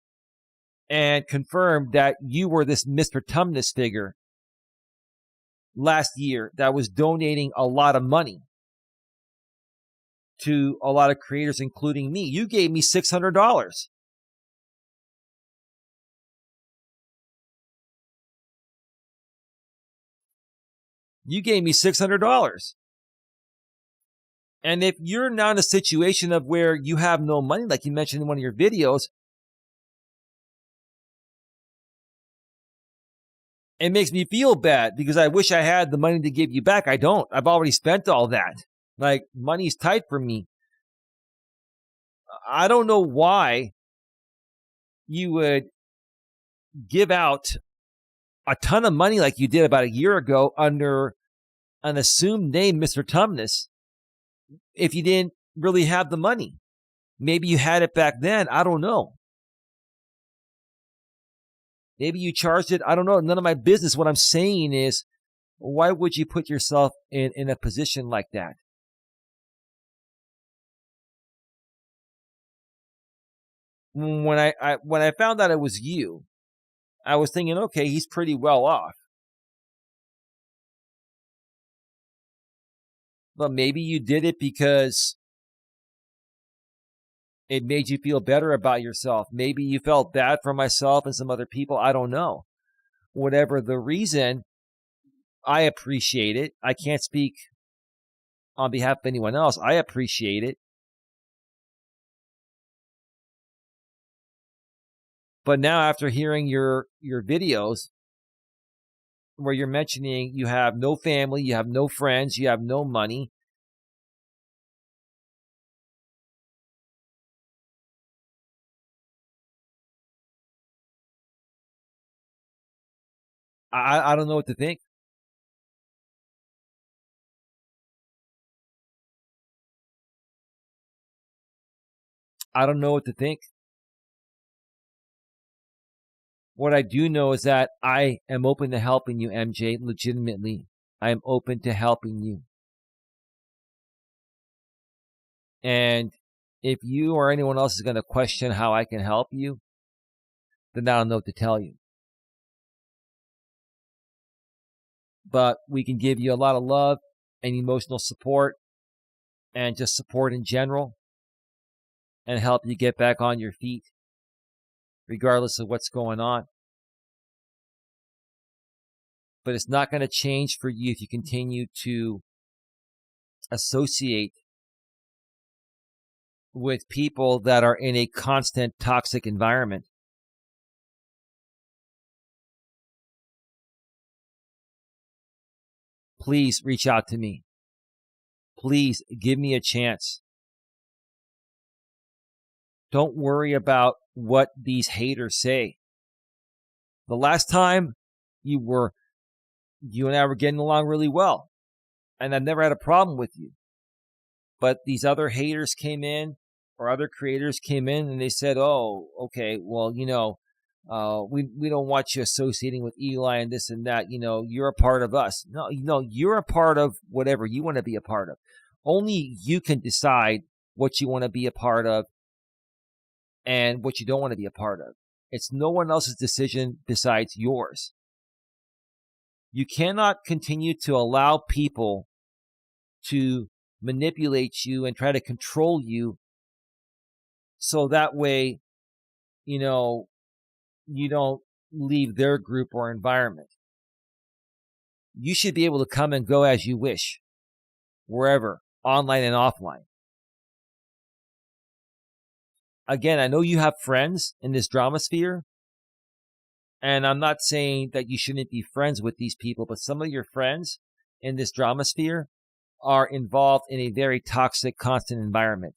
and confirmed that you were this Mr. Tumnus figure last year that was donating a lot of money to a lot of creators, including me. You gave me $600. You gave me $600. And if you're now in a situation of where you have no money, like you mentioned in one of your videos, it makes me feel bad because I wish I had the money to give you back. I don't. I've already spent all that. Like, money's tight for me. I don't know why you would give out a ton of money like you did about a year ago under an assumed name, Mr. Tumnus, if you didn't really have the money. Maybe you had it back then. I don't know. Maybe you charged it. I don't know. None of my business. What I'm saying is, why would you put yourself in a position like that? When I found out it was you, I was thinking, okay, he's pretty well off. But maybe you did it because it made you feel better about yourself. Maybe you felt bad for myself and some other people. I don't know. Whatever the reason, I appreciate it. I can't speak on behalf of anyone else. I appreciate it. But now, after hearing your videos where you're mentioning you have no family, you have no friends, you have no money, I don't know what to think. I don't know what to think. What I do know is that I am open to helping you, MJ, legitimately. I am open to helping you. And if you or anyone else is going to question how I can help you, then I don't know what to tell you. But we can give you a lot of love and emotional support and just support in general and help you get back on your feet, regardless of what's going on. But it's not going to change for you if you continue to associate with people that are in a constant toxic environment. Please reach out to me. Please give me a chance. Don't worry about what these haters say. The last time you and I were getting along really well, and I've never had a problem with you. But these other haters came in, or other creators came in, and they said, oh, okay, well, we don't want you associating with Eli and this and that. You're a part of us. No, you're a part of whatever you want to be a part of. Only you can decide what you want to be a part of and what you don't want to be a part of. It's no one else's decision besides yours. You cannot continue to allow people to manipulate you and try to control you so that way, you don't leave their group or environment. You should be able to come and go as you wish, wherever, online and offline. Again, I know you have friends in this drama sphere, and I'm not saying that you shouldn't be friends with these people, but some of your friends in this drama sphere are involved in a very toxic, constant environment.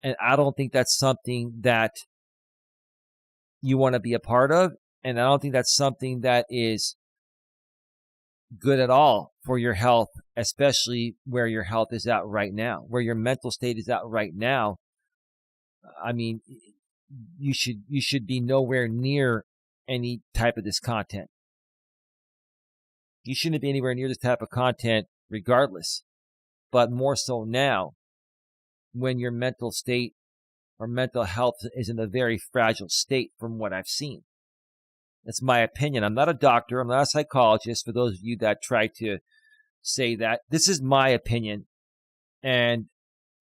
And I don't think that's something that you want to be a part of, and I don't think that's something that is good at all for your health, especially where your health is at right now, where your mental state is at right now. I mean, you should be nowhere near any type of this content. You shouldn't be anywhere near this type of content regardless, but more so now when your mental state or mental health is in a very fragile state from what I've seen. That's my opinion. I'm not a doctor. I'm not a psychologist. For those of you that try to say that, this is my opinion, and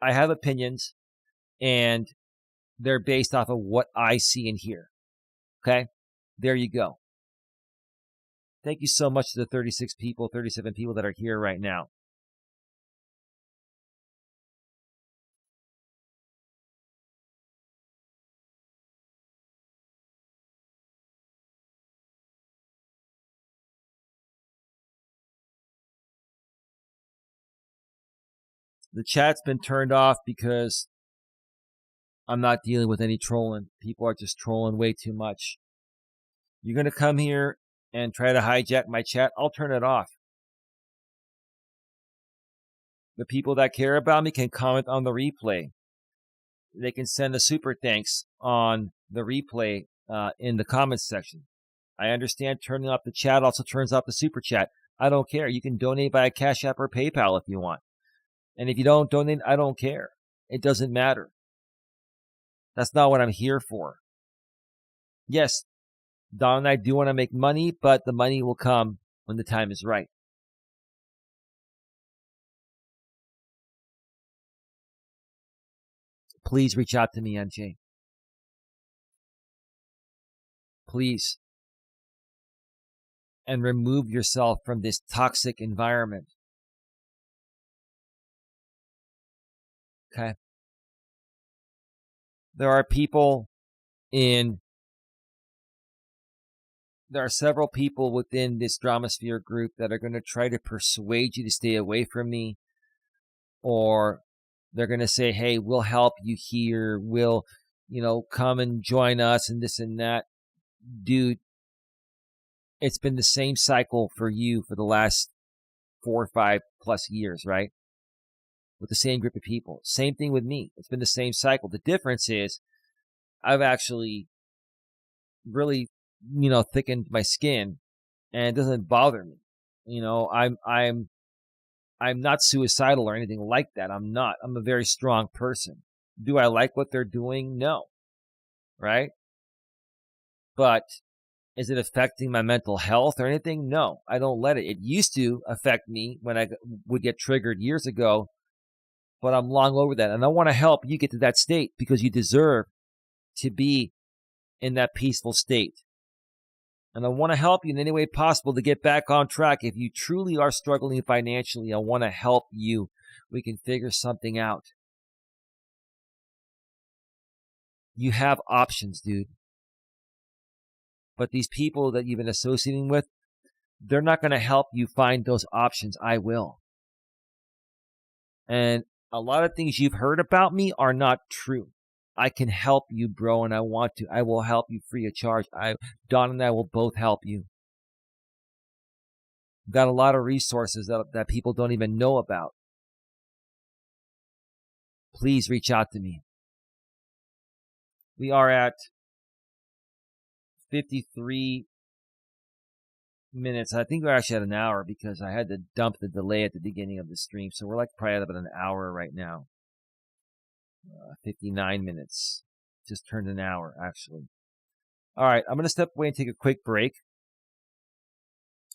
I have opinions, and they're based off of what I see and hear. Okay? There you go. Thank you so much to the 37 people that are here right now. The chat's been turned off because I'm not dealing with any trolling. People are just trolling way too much. You're going to come here and try to hijack my chat, I'll turn it off. The people that care about me can comment on the replay. They can send a super thanks on the replay in the comments section. I understand turning off the chat also turns off the super chat. I don't care. You can donate via Cash App or PayPal if you want. And if you don't donate, I don't care. It doesn't matter. That's not what I'm here for. Yes, Don and I do want to make money, but the money will come when the time is right. Please reach out to me, MJ. Please. And remove yourself from this toxic environment. Okay? There are several people within this Dramasphere group that are going to try to persuade you to stay away from me, or they're going to say, hey, we'll help you here. We'll, come and join us and this and that. Dude, it's been the same cycle for you for the last 4 or 5 plus years, right? With the same group of people. Same thing with me. It's been the same cycle. The difference is I've actually really, thickened my skin, and it doesn't bother me. I'm not suicidal or anything like that. I'm not. I'm a very strong person. Do I like what they're doing? No. Right? But is it affecting my mental health or anything? No, I don't let it. It used to affect me when I would get triggered years ago, but I'm long over that. And I want to help you get to that state because you deserve to be in that peaceful state. And I want to help you in any way possible to get back on track. If you truly are struggling financially, I want to help you. We can figure something out. You have options, dude. But these people that you've been associating with, they're not going to help you find those options. I will. And a lot of things you've heard about me are not true. I can help you, bro, and I want to. I will help you free of charge. Don and I will both help you. We've got a lot of resources that people don't even know about. Please reach out to me. We are at 53 minutes. I think we're actually at an hour because I had to dump the delay at the beginning of the stream. So we're probably at about an hour right now. 59 minutes. Just turned an hour, actually. All right, I'm going to step away and take a quick break.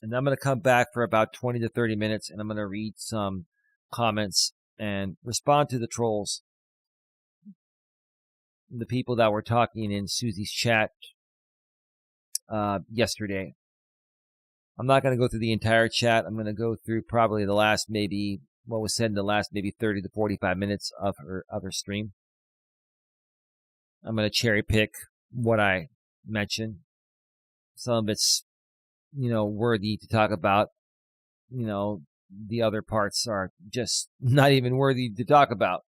And I'm going to come back for about 20 to 30 minutes, and I'm going to read some comments and respond to the trolls. The people that were talking in Susie's chat yesterday. I'm not going to go through the entire chat. I'm going to go through probably the last what was said in the last 30 to 45 minutes of her stream. I'm going to cherry pick what I mentioned. Some of it's, worthy to talk about. The other parts are just not even worthy to talk about.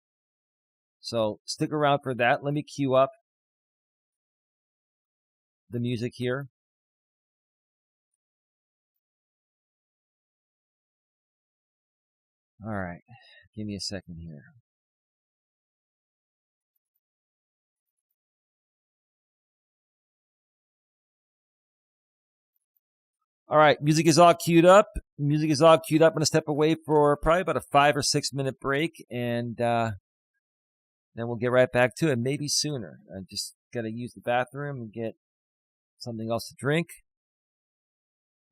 So stick around for that. Let me cue up the music here. All right. Give me a second here. All right, music is all queued up. I'm going to step away for probably about a 5 or 6 minute break, and then we'll get right back to it, maybe sooner. I just got to use the bathroom and get something else to drink,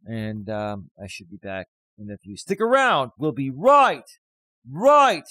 and I should be back in a few. Stick around. We'll be right back.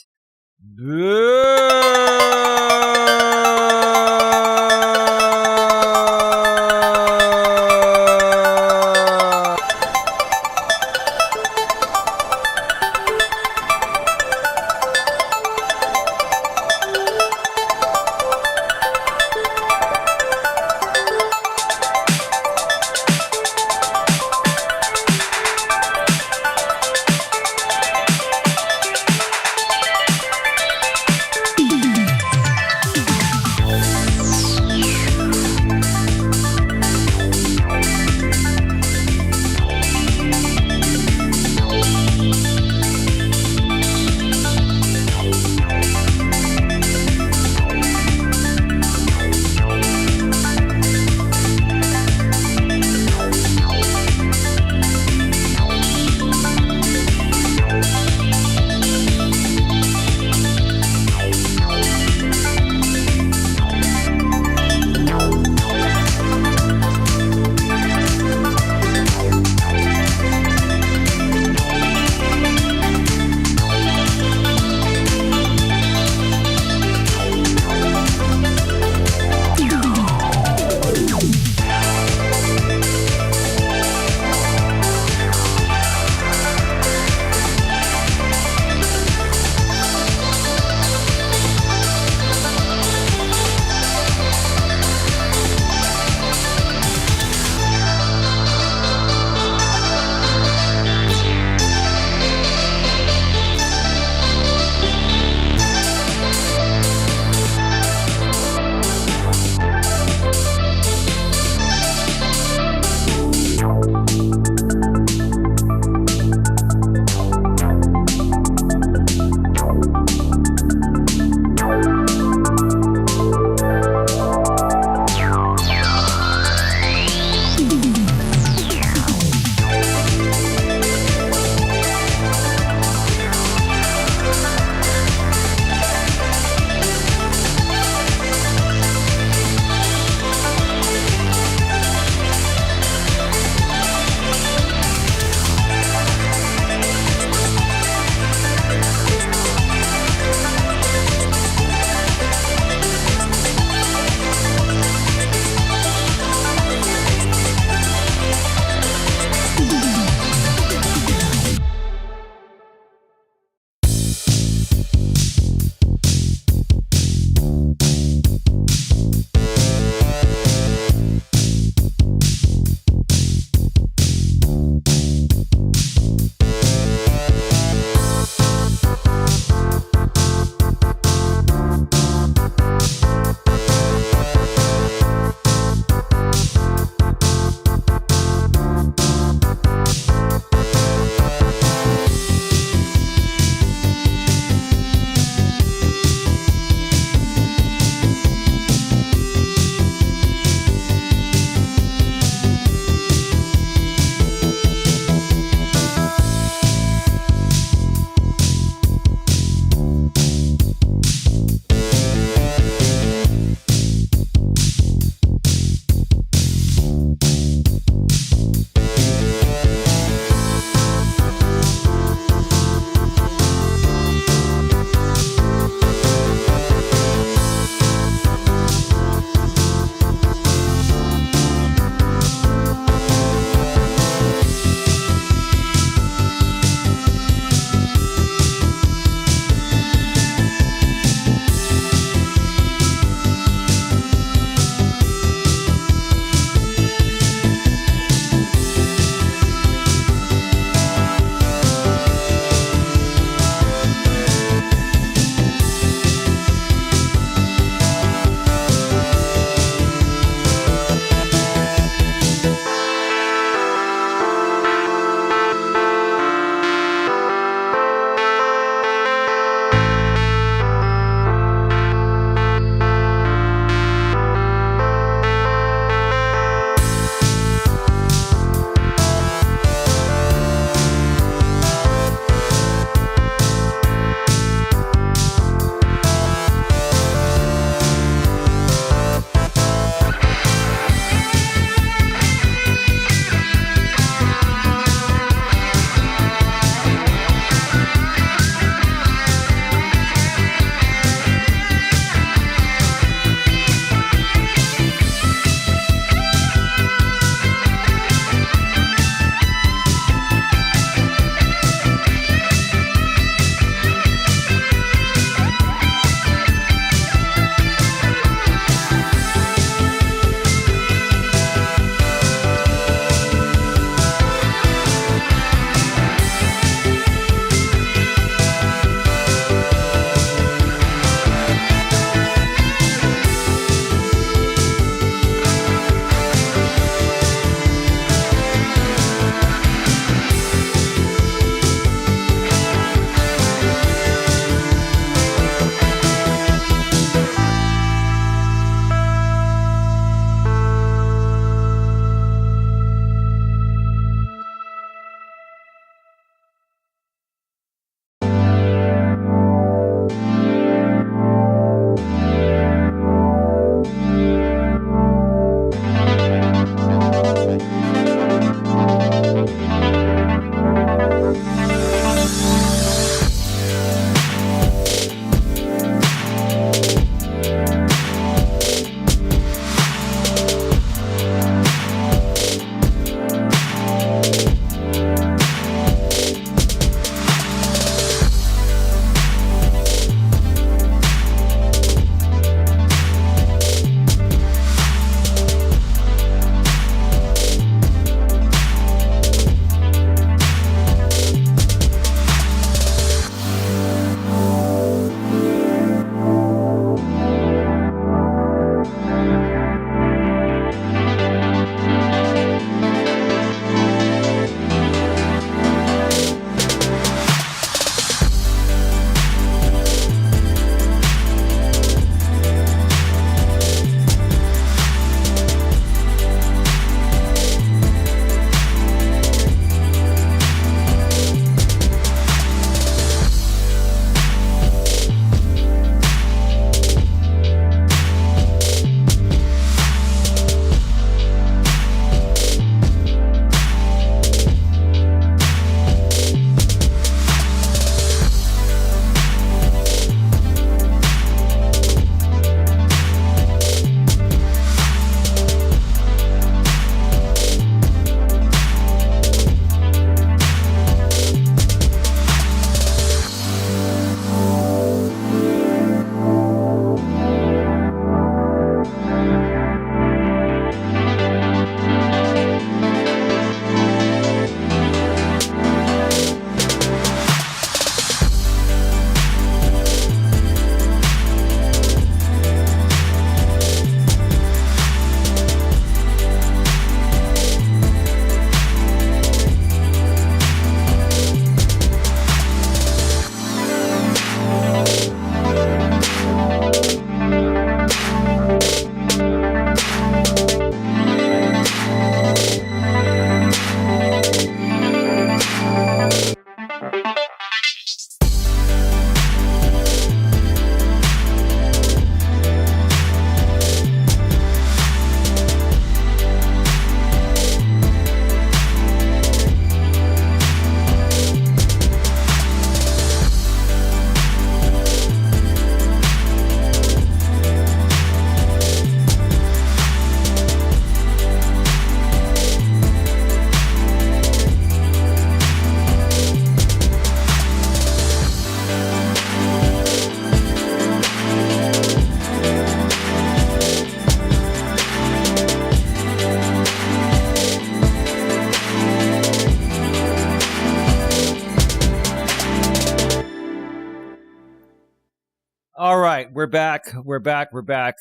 we're back. We're back. We're back.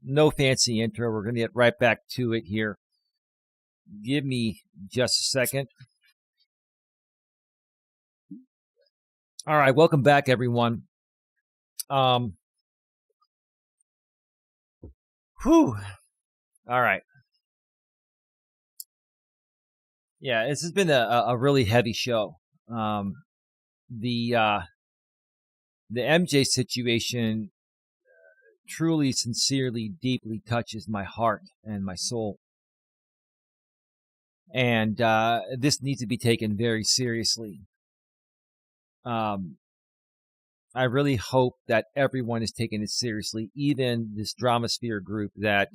No fancy intro. We're going to get right back to it here. Give me just a second. All right. Welcome back, everyone. All right. Yeah, this has been a really heavy show. The MJ situation truly, sincerely, deeply touches my heart and my soul. And this needs to be taken very seriously. I really hope that everyone is taking it seriously, even this Dramasphere group that,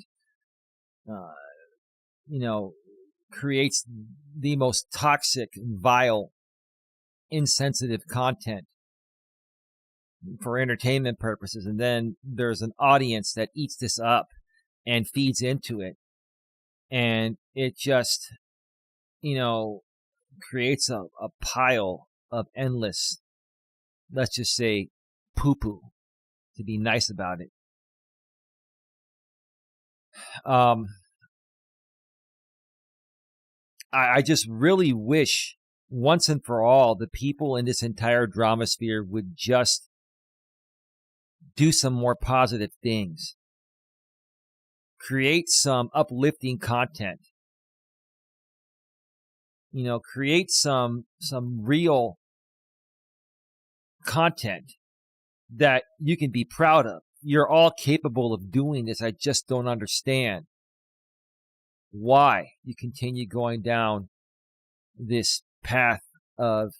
creates the most toxic, vile, insensitive content for entertainment purposes. And then there's an audience that eats this up and feeds into it. And it just, creates a pile of endless, let's just say, poo-poo, to be nice about it. I just really wish, once and for all, the people in this entire Dramasphere would just do some more positive things. Create some uplifting content. Create some real content that you can be proud of. You're all capable of doing this. I just don't understand why you continue going down this path of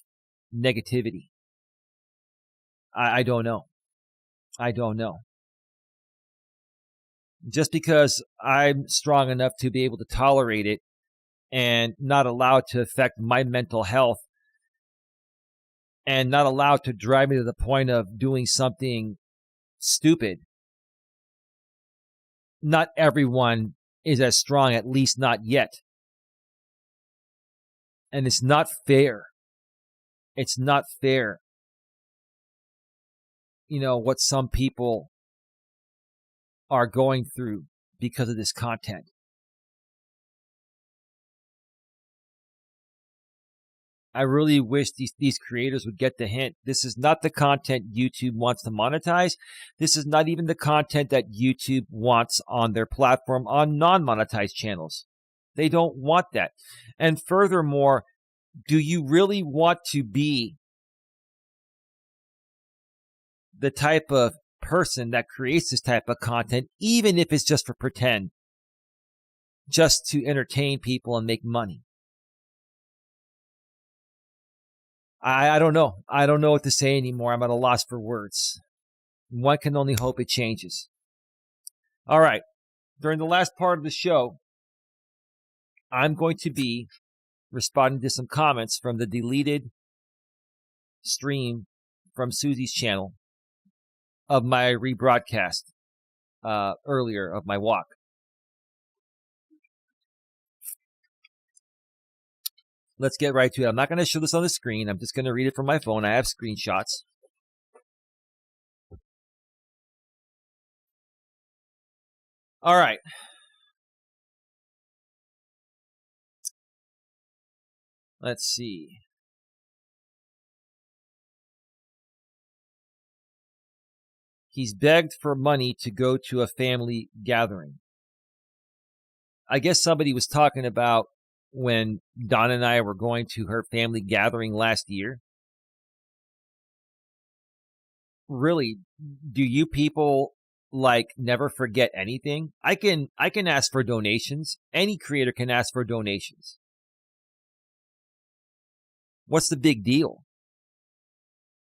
negativity. I don't know. I don't know. Just because I'm strong enough to be able to tolerate it and not allow it to affect my mental health and not allow it to drive me to the point of doing something stupid, not everyone is as strong, at least not yet. And it's not fair. It's not fair. What some people are going through because of this content. I really wish these creators would get the hint. This is not the content YouTube wants to monetize. This is not even the content that YouTube wants on their platform on non-monetized channels. They don't want that. And furthermore, do you really want to be the type of person that creates this type of content, even if it's just for pretend, just to entertain people and make money? I don't know. I don't know what to say anymore. I'm at a loss for words. One can only hope it changes. All right. During the last part of the show, I'm going to be responding to some comments from the deleted stream from Susie's channel of my rebroadcast earlier of my walk. Let's get right to it. I'm not going to show this on the screen. I'm just going to read it from my phone. I have screenshots. All right. Let's see. He's begged for money to go to a family gathering. I guess somebody was talking about when Donna and I were going to her family gathering last year. Really, do you people never forget anything? I can ask for donations. Any creator can ask for donations. What's the big deal?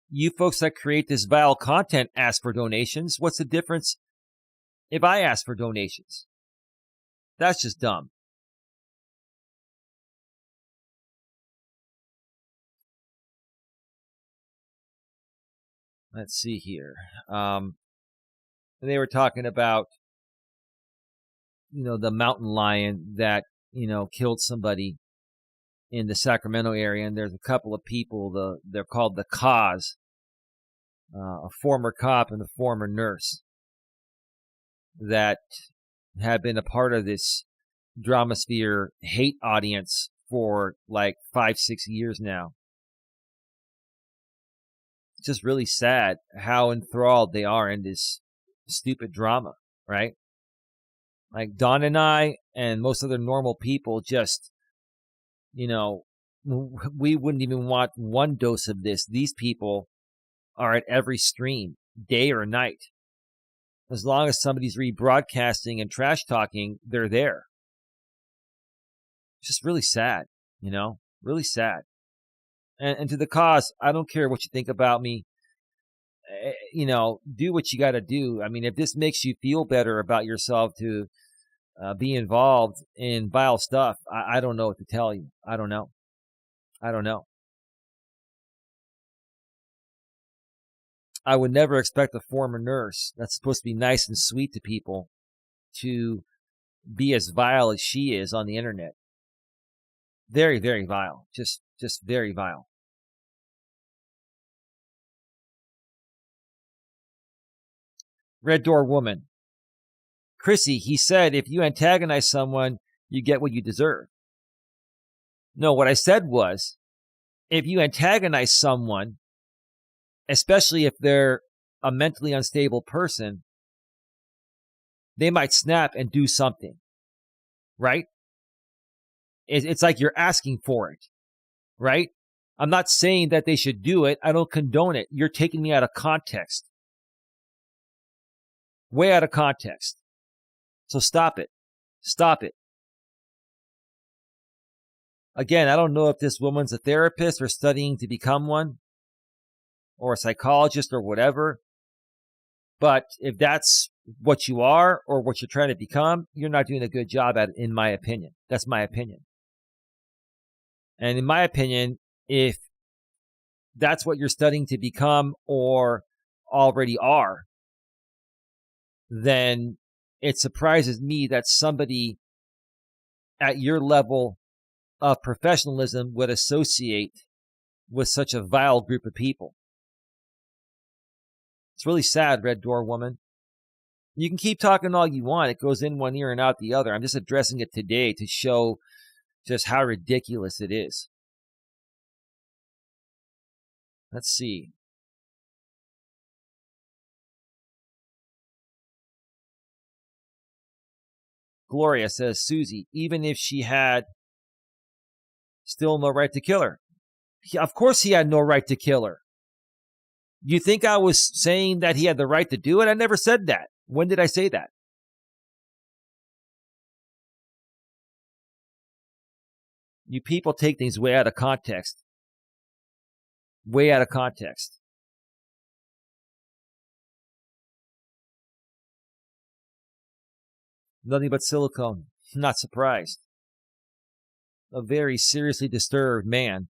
You folks that create this vile content ask for donations. What's the difference if I ask for donations? That's just dumb. Let's see here. They were talking about, the mountain lion that, killed somebody in the Sacramento area. And there's a couple of people, they're called the Cause, a former cop and a former nurse. that have been a part of this Dramasphere hate audience for like 5-6 years now. It's just really sad how enthralled they are in this stupid drama, right? Like Don and I and most other normal people just, we wouldn't even want one dose of this. These people are at every stream, day or night. As long as somebody's rebroadcasting and trash talking, they're there. It's just really sad, really sad. And to the cause, I don't care what you think about me. Do what you got to do. I mean, if this makes you feel better about yourself to be involved in vile stuff, I don't know what to tell you. I don't know. I would never expect a former nurse that's supposed to be nice and sweet to people to be as vile as she is on the internet. Very, very vile. Just very vile. Red Door Woman. Chrissy, he said, if you antagonize someone, you get what you deserve. No, what I said was, if you antagonize someone, especially if they're a mentally unstable person, they might snap and do something, right? It's like you're asking for it, right? I'm not saying that they should do it. I don't condone it. You're taking me out of context. Way out of context. So stop it. Stop it. Again, I don't know if this woman's a therapist or studying to become one, or a psychologist or whatever. But if that's what you are or what you're trying to become, you're not doing a good job at it, in my opinion. That's my opinion. And in my opinion, if that's what you're studying to become or already are, then it surprises me that somebody at your level of professionalism would associate with such a vile group of people. It's really sad, Red Door Woman. You can keep talking all you want. It goes in one ear and out the other. I'm just addressing it today to show just how ridiculous it is. Let's see. Gloria says, Susie, even if she had still no right to kill her. Of course he had no right to kill her. You think I was saying that he had the right to do it? I never said that. When did I say that? You people take things way out of context. Way out of context. Nothing but silicone. Not surprised. A very seriously disturbed man.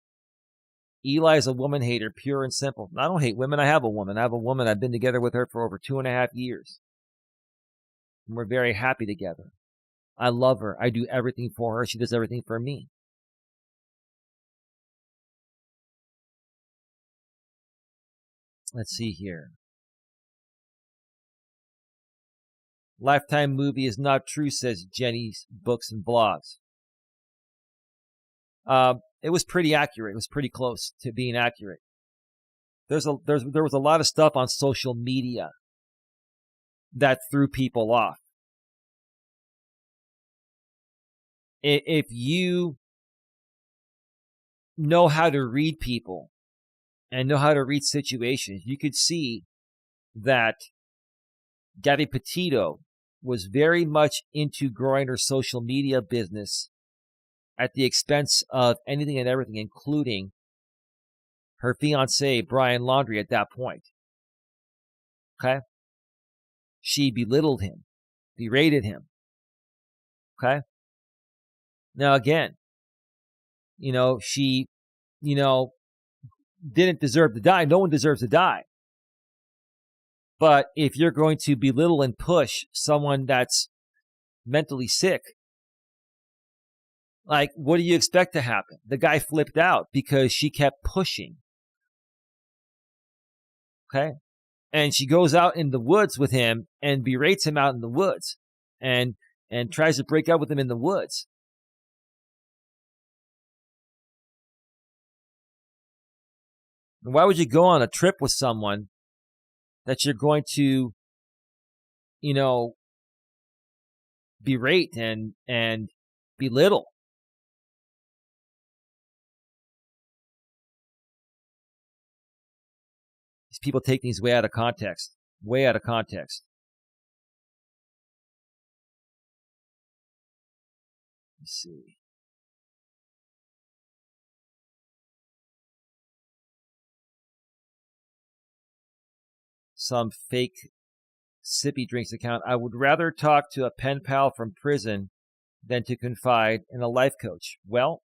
Eli is a woman hater, pure and simple. I don't hate women. I have a woman. I've been together with her for over 2.5 years. And we're very happy together. I love her. I do everything for her. She does everything for me. Let's see here. Lifetime movie is not true, says Jenny's Books and Blogs. It was pretty accurate. It was pretty close to being accurate. There was a lot of stuff on social media that threw people off. If you know how to read people and know how to read situations, you could see that Gabby Petito was very much into growing her social media business at the expense of anything and everything, including her fiancé, Brian Laundrie, at that point. Okay? She belittled him, berated him. Okay? Now, again, she, didn't deserve to die. No one deserves to die. But if you're going to belittle and push someone that's mentally sick, like, what do you expect to happen? The guy flipped out because she kept pushing. Okay? And she goes out in the woods with him and berates him out in the woods and tries to break up with him in the woods. And why would you go on a trip with someone that you're going to, berate and belittle? These people take things way out of context. Way out of context. Let's see. Some fake sippy drinks account. I would rather talk to a pen pal from prison than to confide in a life coach. Well,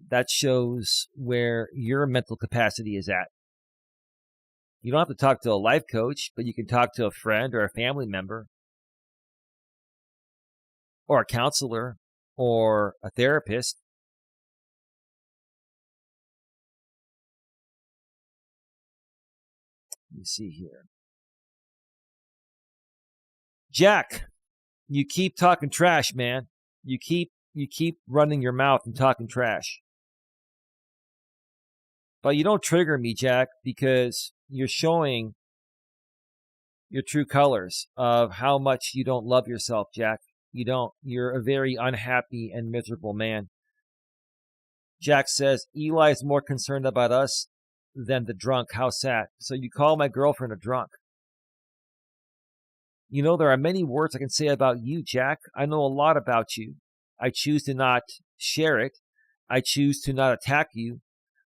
that shows where your mental capacity is at. You don't have to talk to a life coach, but you can talk to a friend or a family member or a counselor or a therapist. Let me see here. Jack, you keep talking trash, man. You keep running your mouth and talking trash. But you don't trigger me, Jack, because you're showing your true colors of how much you don't love yourself, Jack. You don't. You're a very unhappy and miserable man. Jack says, Eli is more concerned about us than the drunk. How sad. So you call my girlfriend a drunk. There are many words I can say about you, Jack. I know a lot about you. I choose to not share it. I choose to not attack you.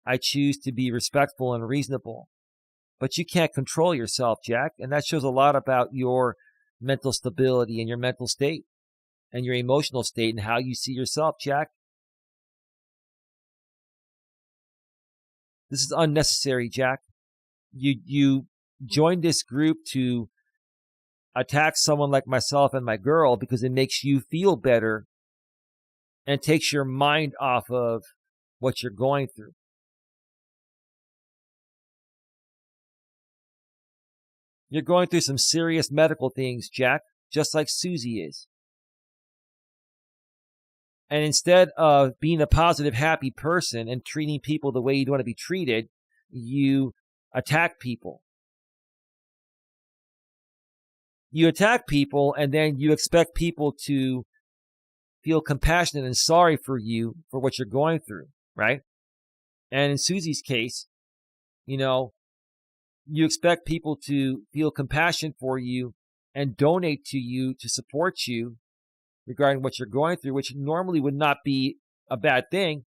I choose to be respectful and reasonable. But you can't control yourself, Jack, and that shows a lot about your mental stability and your mental state and your emotional state and how you see yourself, Jack. This is unnecessary, Jack. You joined this group to attack someone like myself and my girl because it makes you feel better and takes your mind off of what you're going through. You're going through some serious medical things, Jack, just like Suzie is. And instead of being a positive, happy person and treating people the way you'd want to be treated, you attack people. You attack people, and then you expect people to feel compassionate and sorry for you for what you're going through, right? And in Suzie's case, you expect people to feel compassion for you and donate to you to support you regarding what you're going through, which normally would not be a bad thing.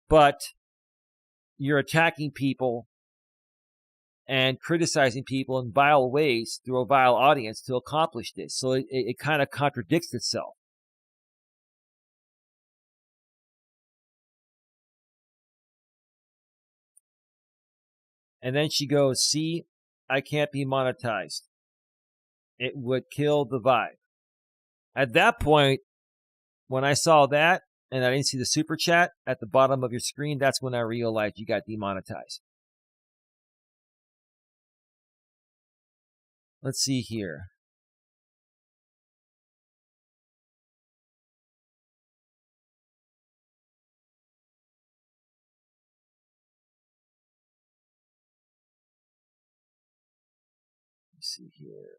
But you're attacking people and criticizing people in vile ways through a vile audience to accomplish this. So it kind of contradicts itself. And then she goes, see, I can't be monetized. It would kill the vibe. At that point, when I saw that and I didn't see the super chat at the bottom of your screen, that's when I realized you got demonetized. Let's see here. Let's see here.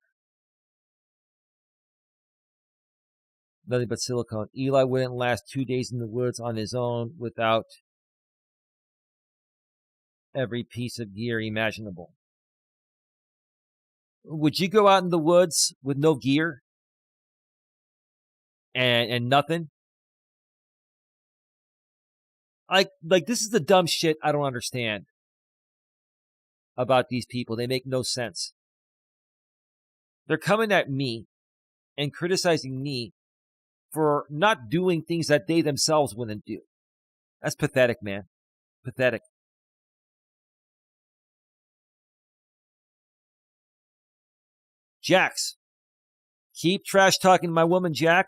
Nothing but silicone. Eli wouldn't last 2 days in the woods on his own without every piece of gear imaginable. Would you go out in the woods with no gear and nothing? Like this is the dumb shit I don't understand about these people. They make no sense. They're coming at me and criticizing me for not doing things that they themselves wouldn't do. That's pathetic, man. Pathetic. Jax, keep trash talking my woman, Jack.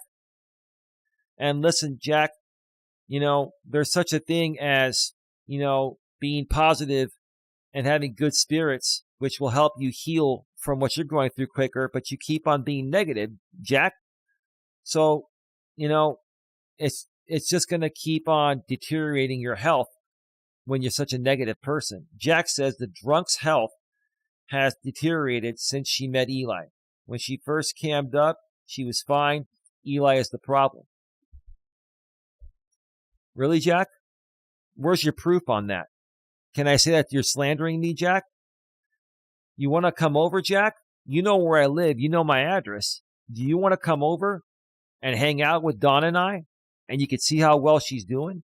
And listen, Jack, there's such a thing as, being positive and having good spirits, which will help you heal from what you're going through quicker, but you keep on being negative, Jack. So, it's just going to keep on deteriorating your health when you're such a negative person. Jack says the drunk's health has deteriorated since she met Eli. When she first cammed up, she was fine. Eli is the problem. Really, Jack? Where's your proof on that? Can I say that you're slandering me, Jack? You want to come over, Jack? You know where I live. You know my address. Do you want to come over and hang out with Dawn and I? And you can see how well she's doing?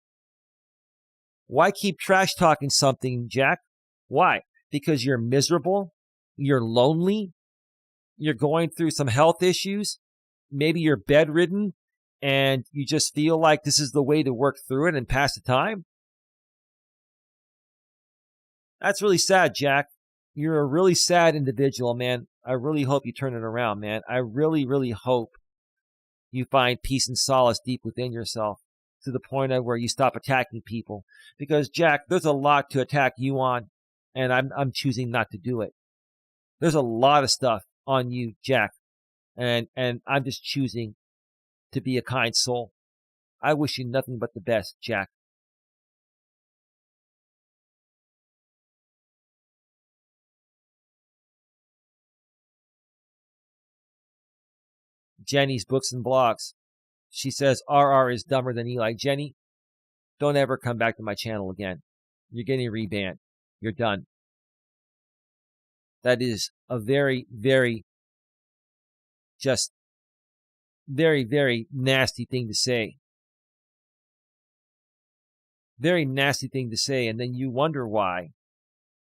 Why keep trash talking something, Jack? Why? Because you're miserable? You're lonely? You're going through some health issues? Maybe you're bedridden and you just feel like this is the way to work through it and pass the time? That's really sad, Jack. You're a really sad individual, man. I really hope you turn it around, man. I really, really hope you find peace and solace deep within yourself to the point of where you stop attacking people. Because, Jack, there's a lot to attack you on, and I'm choosing not to do it. There's a lot of stuff on you, Jack, and I'm just choosing to be a kind soul. I wish you nothing but the best, Jack. Jenny's Books and Blogs. She says RR is dumber than Eli. Jenny, don't ever come back to my channel again. You're getting rebanned. You're done. That is a very, very, just very, very nasty thing to say. Very nasty thing to say, and then you wonder why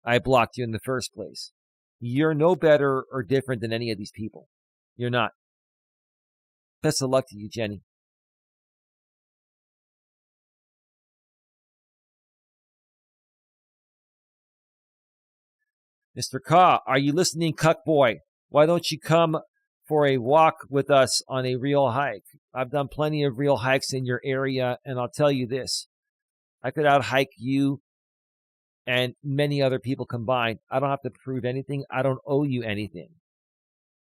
I blocked you in the first place. You're no better or different than any of these people. You're not. Best of luck to you, Jenny. Mr. Ka, are you listening, cuck boy? Why don't you come for a walk with us on a real hike? I've done plenty of real hikes in your area, and I'll tell you this. I could out-hike you and many other people combined. I don't have to prove anything. I don't owe you anything.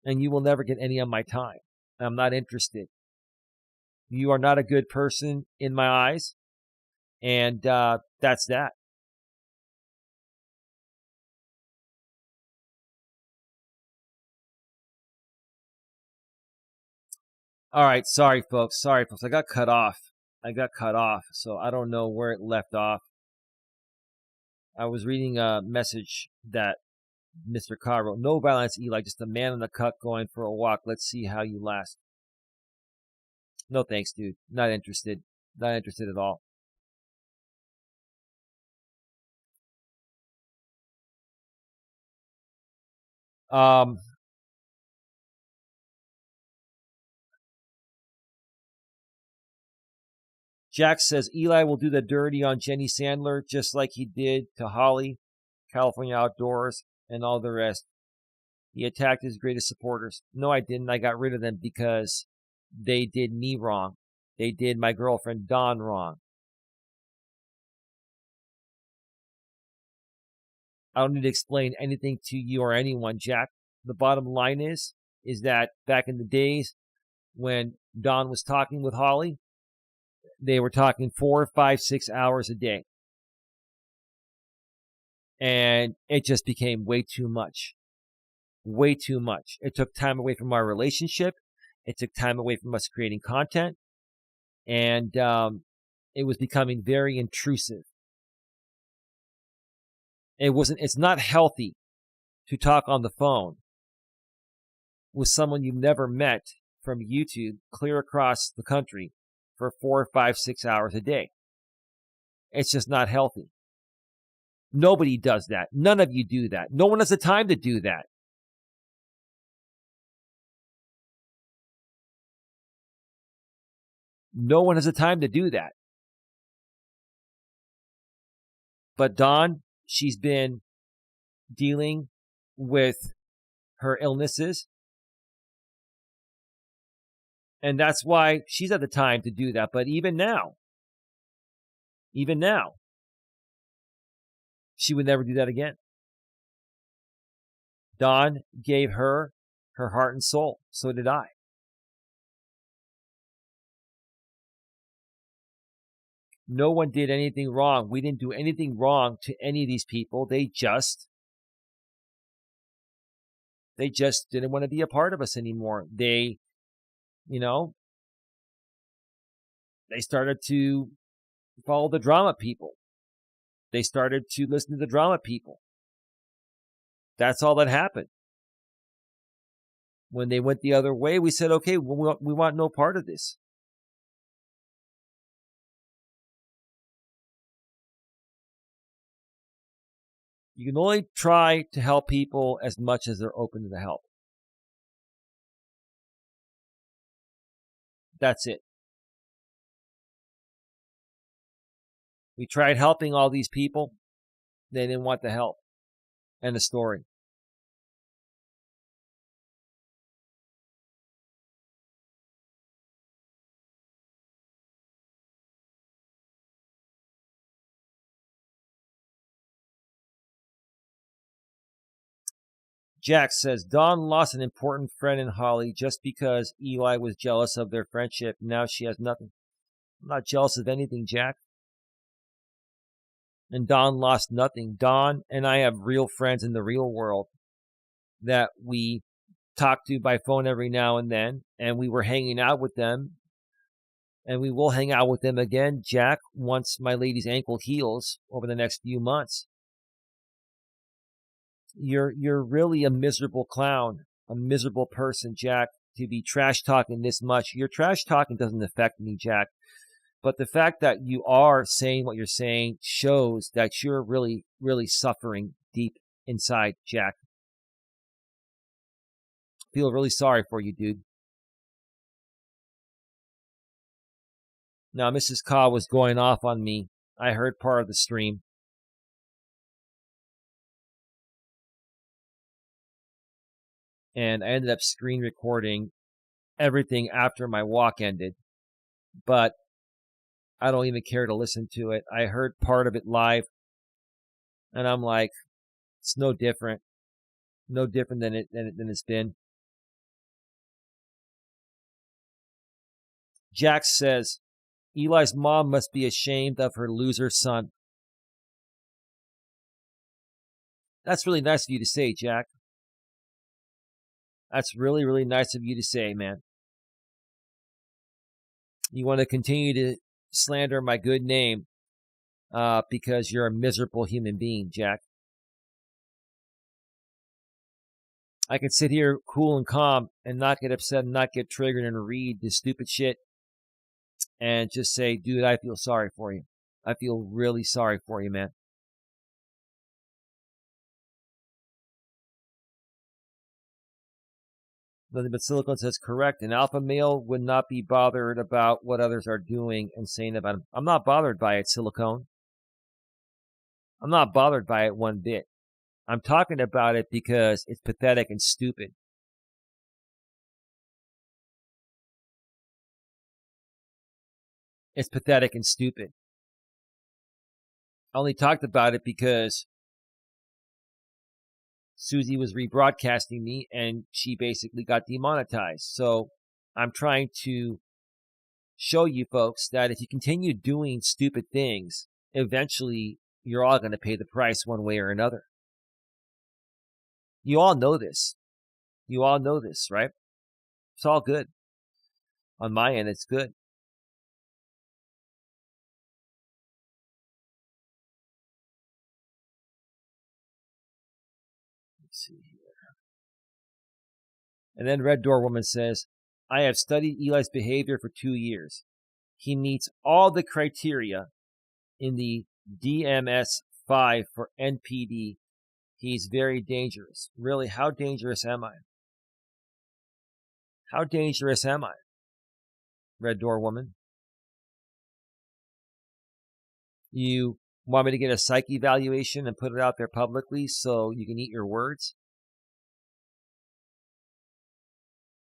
And you will never get any of my time. I'm not interested. You are not a good person in my eyes. And that's that. All right. Sorry, folks. I got cut off. So I don't know where it left off. I was reading a message that Mr. Carr wrote. No violence, Eli. Just a man in the cut going for a walk. Let's see how you last. No thanks, dude. Not interested. Not interested at all. Jack says Eli will do the dirty on Jenny Sandler just like he did to Holly, California Outdoors, and all the rest. He attacked his greatest supporters. No, I didn't. I got rid of them because they did me wrong. They did my girlfriend Dawn wrong. I don't need to explain anything to you or anyone, Jack. The bottom line is that back in the days when Dawn was talking with Holly, they were talking 4, 5, 6 hours a day. And it just became way too much. Way too much. It took time away from our relationship. It took time away from us creating content. And it was becoming very intrusive. It's not healthy to talk on the phone with someone you've never met from YouTube clear across the country for 4, 5, 6 hours a day. It's just not healthy. Nobody does that. None of you do that. No one has the time to do that. No one has the time to do that. But Dawn, she's been dealing with her illnesses. And that's why she's had the time to do that. But even now, she would never do that again. Dawn gave her heart and soul. So did I. No one did anything wrong. We didn't do anything wrong to any of these people. They just didn't want to be a part of us anymore. They started to follow the drama people. They started to listen to the drama people. That's all that happened. When they went the other way, we said, okay, we want no part of this. You can only try to help people as much as they're open to the help. That's it. We tried helping all these people. They didn't want the help. End of story. Jack says, Dawn lost an important friend in Holly just because Eli was jealous of their friendship. Now she has nothing. I'm not jealous of anything, Jack. And Dawn lost nothing. Dawn and I have real friends in the real world that we talk to by phone every now and then. And we were hanging out with them. And we will hang out with them again, Jack, once my lady's ankle heals over the next few months. You're really a miserable clown, a miserable person, Jack, to be trash talking this much. Your trash talking doesn't affect me, Jack. But the fact that you are saying what you're saying shows that you're really, really suffering deep inside, Jack. Feel really sorry for you, dude. Now, Mrs. Ka was going off on me. I heard part of the stream. And I ended up screen recording everything after my walk ended. But I don't even care to listen to it. I heard part of it live. And I'm like, it's no different. No different than it's been. Jack says, Eli's mom must be ashamed of her loser son. That's really nice of you to say, Jack. That's really, really nice of you to say, man. You want to continue to slander my good name because you're a miserable human being, Jack. I can sit here cool and calm and not get upset and not get triggered and read this stupid shit and just say, dude, I feel sorry for you. I feel really sorry for you, man. Nothing but silicone says, correct. An alpha male would not be bothered about what others are doing and saying about him. I'm not bothered by it, silicone. I'm not bothered by it one bit. I'm talking about it because it's pathetic and stupid. It's pathetic and stupid. I only talked about it because Suzie was rebroadcasting me and she basically got demonetized. So I'm trying to show you folks that if you continue doing stupid things, eventually you're all going to pay the price one way or another. You all know this. You all know this, right? It's all good. On my end, it's good. Let's see here. And then Red Door Woman says, I have studied Eli's behavior for 2 years. He meets all the criteria in the DMS-5 for NPD. He's very dangerous. Really, how dangerous am I? How dangerous am I? Red Door Woman. You want me to get a psych evaluation and put it out there publicly so you can eat your words?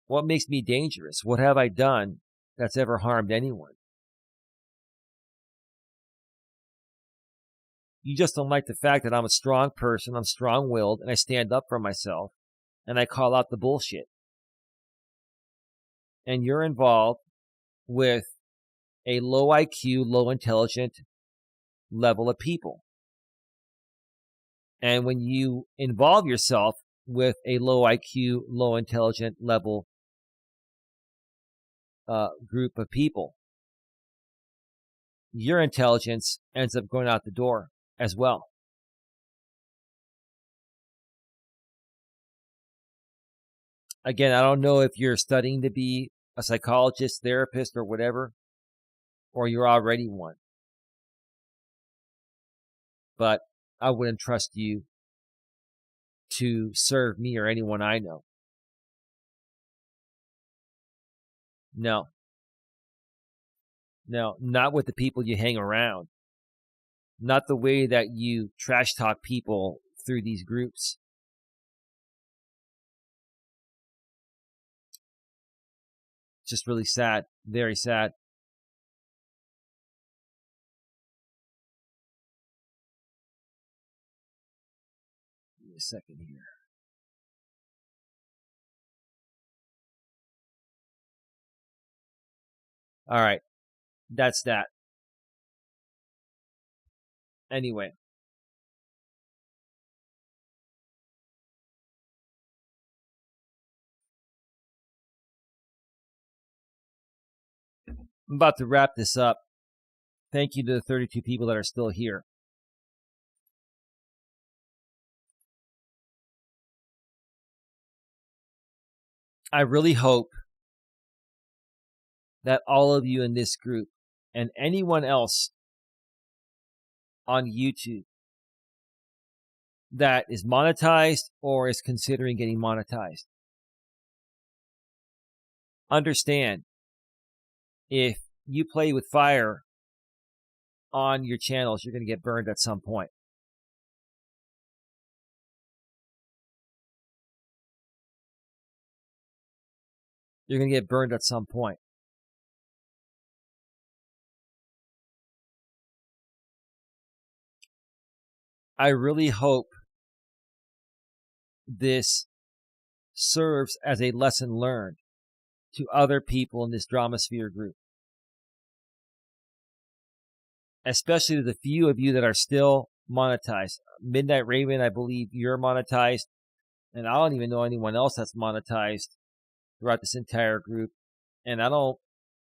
What makes me dangerous? What have I done that's ever harmed anyone? You just don't like the fact that I'm a strong person, I'm strong-willed, and I stand up for myself, and I call out the bullshit. And you're involved with a low IQ, low intelligent level of people. And when you involve yourself with a low IQ, low intelligent level group of people, your intelligence ends up going out the door as well. Again, I don't know if you're studying to be a psychologist, therapist, or whatever, or you're already one. But I wouldn't trust you to serve me or anyone I know. No, not with the people you hang around. Not the way that you trash talk people through these groups. Just really sad, very sad. Give me a second here. All right, that's that. Anyway. I'm about to wrap this up. Thank you to the 32 people that are still here. I really hope that all of you in this group and anyone else on YouTube that is monetized or is considering getting monetized, understand, if you play with fire on your channels, you're going to get burned at some point. You're going to get burned at some point. I really hope this serves as a lesson learned to other people in this Dramasphere group. Especially to the few of you that are still monetized. Midnight Raven, I believe you're monetized. And I don't even know anyone else that's monetized throughout this entire group. And I don't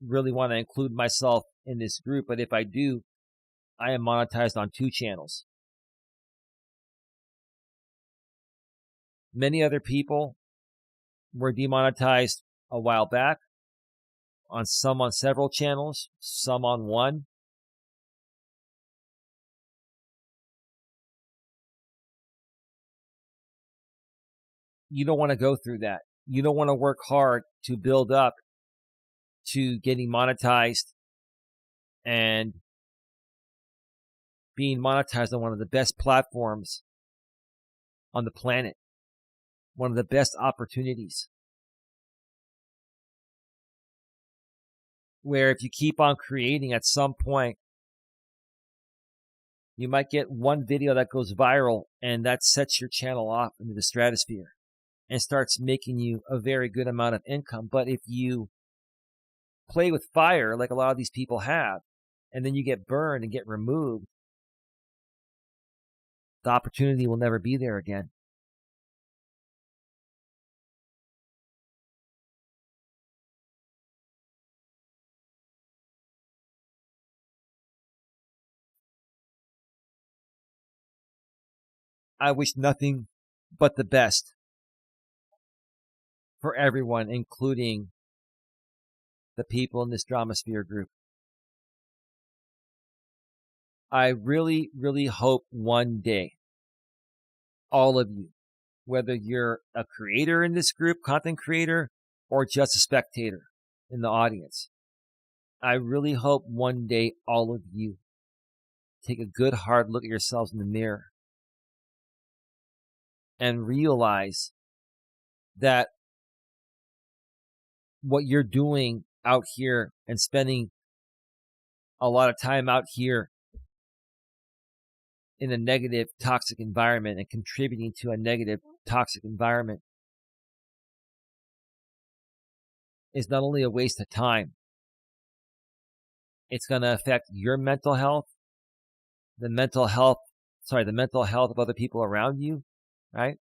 really want to include myself in this group, but if I do, I am monetized on 2 channels. Many other people were demonetized a while back, on several channels, some on 1. You don't want to go through that. You don't want to work hard to build up to getting monetized and being monetized on one of the best platforms on the planet. One of the best opportunities. Where if you keep on creating, at some point, you might get one video that goes viral and that sets your channel off into the stratosphere and starts making you a very good amount of income. But if you play with fire, like a lot of these people have, and then you get burned and get removed, the opportunity will never be there again. I wish nothing but the best for everyone, including the people in this Dramasphere group. I really, really hope one day, all of you, whether you're a creator in this group, content creator, or just a spectator in the audience, I really hope one day all of you take a good hard look at yourselves in the mirror and realize that what you're doing out here and spending a lot of time out here in a negative, toxic environment and contributing to a negative, toxic environment is not only a waste of time, it's going to affect your mental health, the mental health of other people around you, right?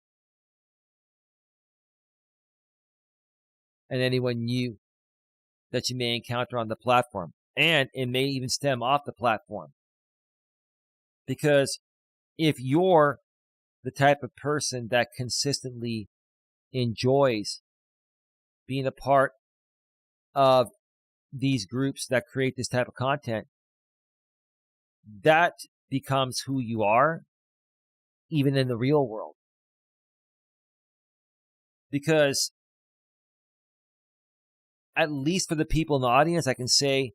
And anyone new that you may encounter on the platform. And it may even stem off the platform. Because if you're the type of person that consistently enjoys being a part of these groups that create this type of content, that becomes who you are, even in the real world. Because at least for the people in the audience, I can say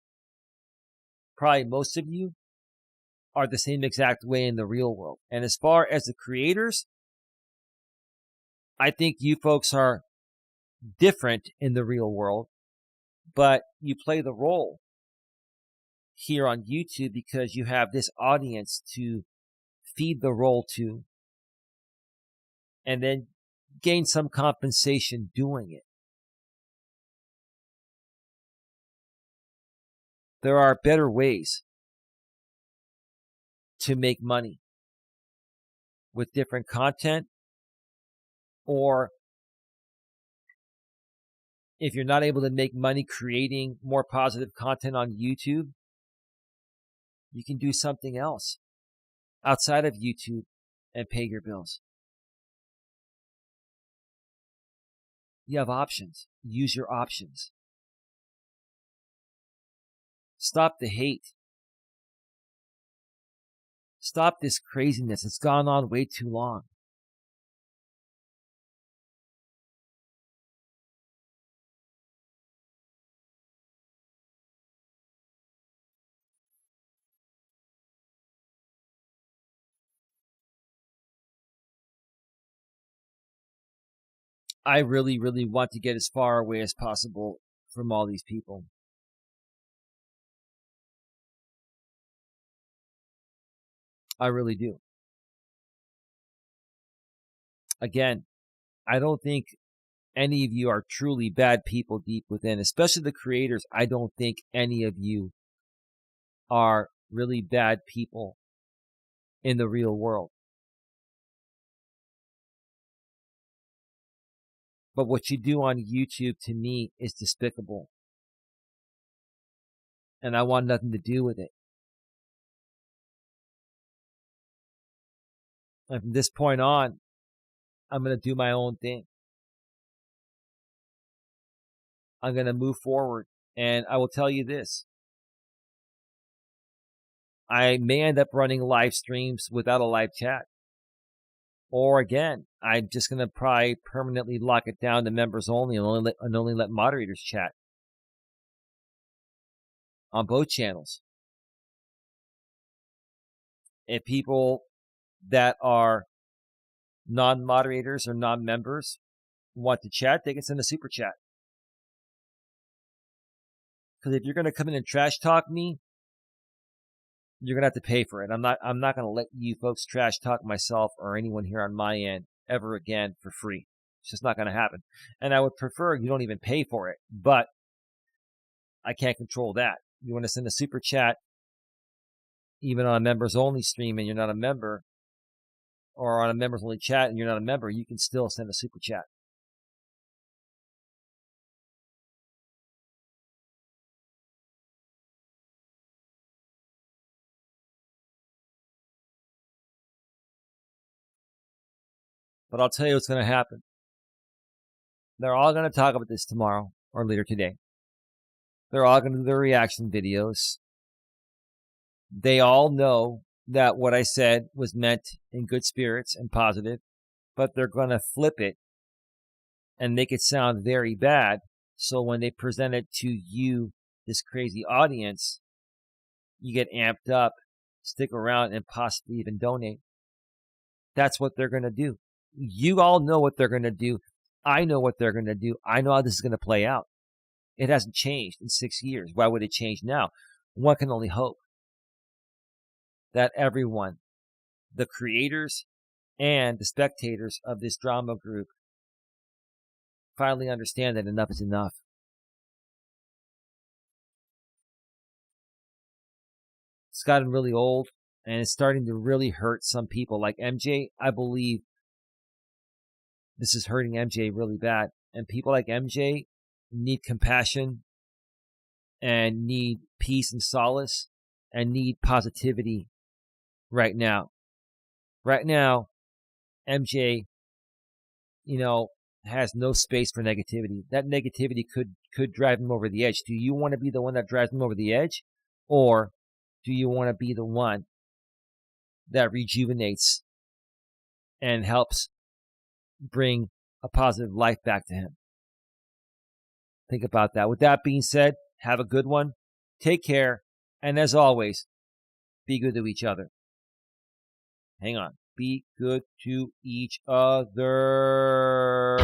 probably most of you are the same exact way in the real world. And as far as the creators, I think you folks are different in the real world, but you play the role here on YouTube because you have this audience to feed the role to and then gain some compensation doing it. There are better ways to make money with different content, or if you're not able to make money creating more positive content on YouTube, you can do something else outside of YouTube and pay your bills. You have options. Use your options. Stop the hate. Stop this craziness. It's gone on way too long. I really, really want to get as far away as possible from all these people. I really do. Again, I don't think any of you are truly bad people deep within, especially the creators. I don't think any of you are really bad people in the real world. But what you do on YouTube, to me, is despicable. And I want nothing to do with it. And from this point on, I'm going to do my own thing. I'm going to move forward. And I will tell you this. I may end up running live streams without a live chat. Or again, I'm just going to probably permanently lock it down to members only and only let moderators chat on both channels. If people that are non-moderators or non-members want to chat, they can send a super chat. Because if you're going to come in and trash talk me, you're going to have to pay for it. I'm not going to let you folks trash talk myself or anyone here on my end ever again for free. It's just not going to happen. And I would prefer you don't even pay for it, but I can't control that. You want to send a super chat even on a members only stream and you're not a member, or on a members only chat and you're not a member, you can still send a super chat. But I'll tell you what's going to happen. They're all going to talk about this tomorrow or later today. They're all going to do their reaction videos. They all know that what I said was meant in good spirits and positive, but they're going to flip it and make it sound very bad. So when they present it to you, this crazy audience, you get amped up, stick around, and possibly even donate. That's what they're going to do. You all know what they're going to do. I know what they're going to do. I know how this is going to play out. It hasn't changed in 6 years. Why would it change now? One can only hope that everyone the creators and the spectators of this drama group finally understand that enough is enough. It's gotten really old, and it's starting to really hurt some people. Like MJ, I believe this is hurting MJ really bad. And people like MJ need compassion and need peace and solace and need positivity right now. Right now, MJ, has no space for negativity. That negativity could drive him over the edge. Do you want to be the one that drives him over the edge? Or do you want to be the one that rejuvenates and helps bring a positive life back to him? Think about that. With that being said, have a good one. Take care. And as always, be good to each other. Hang on. Be good to each other.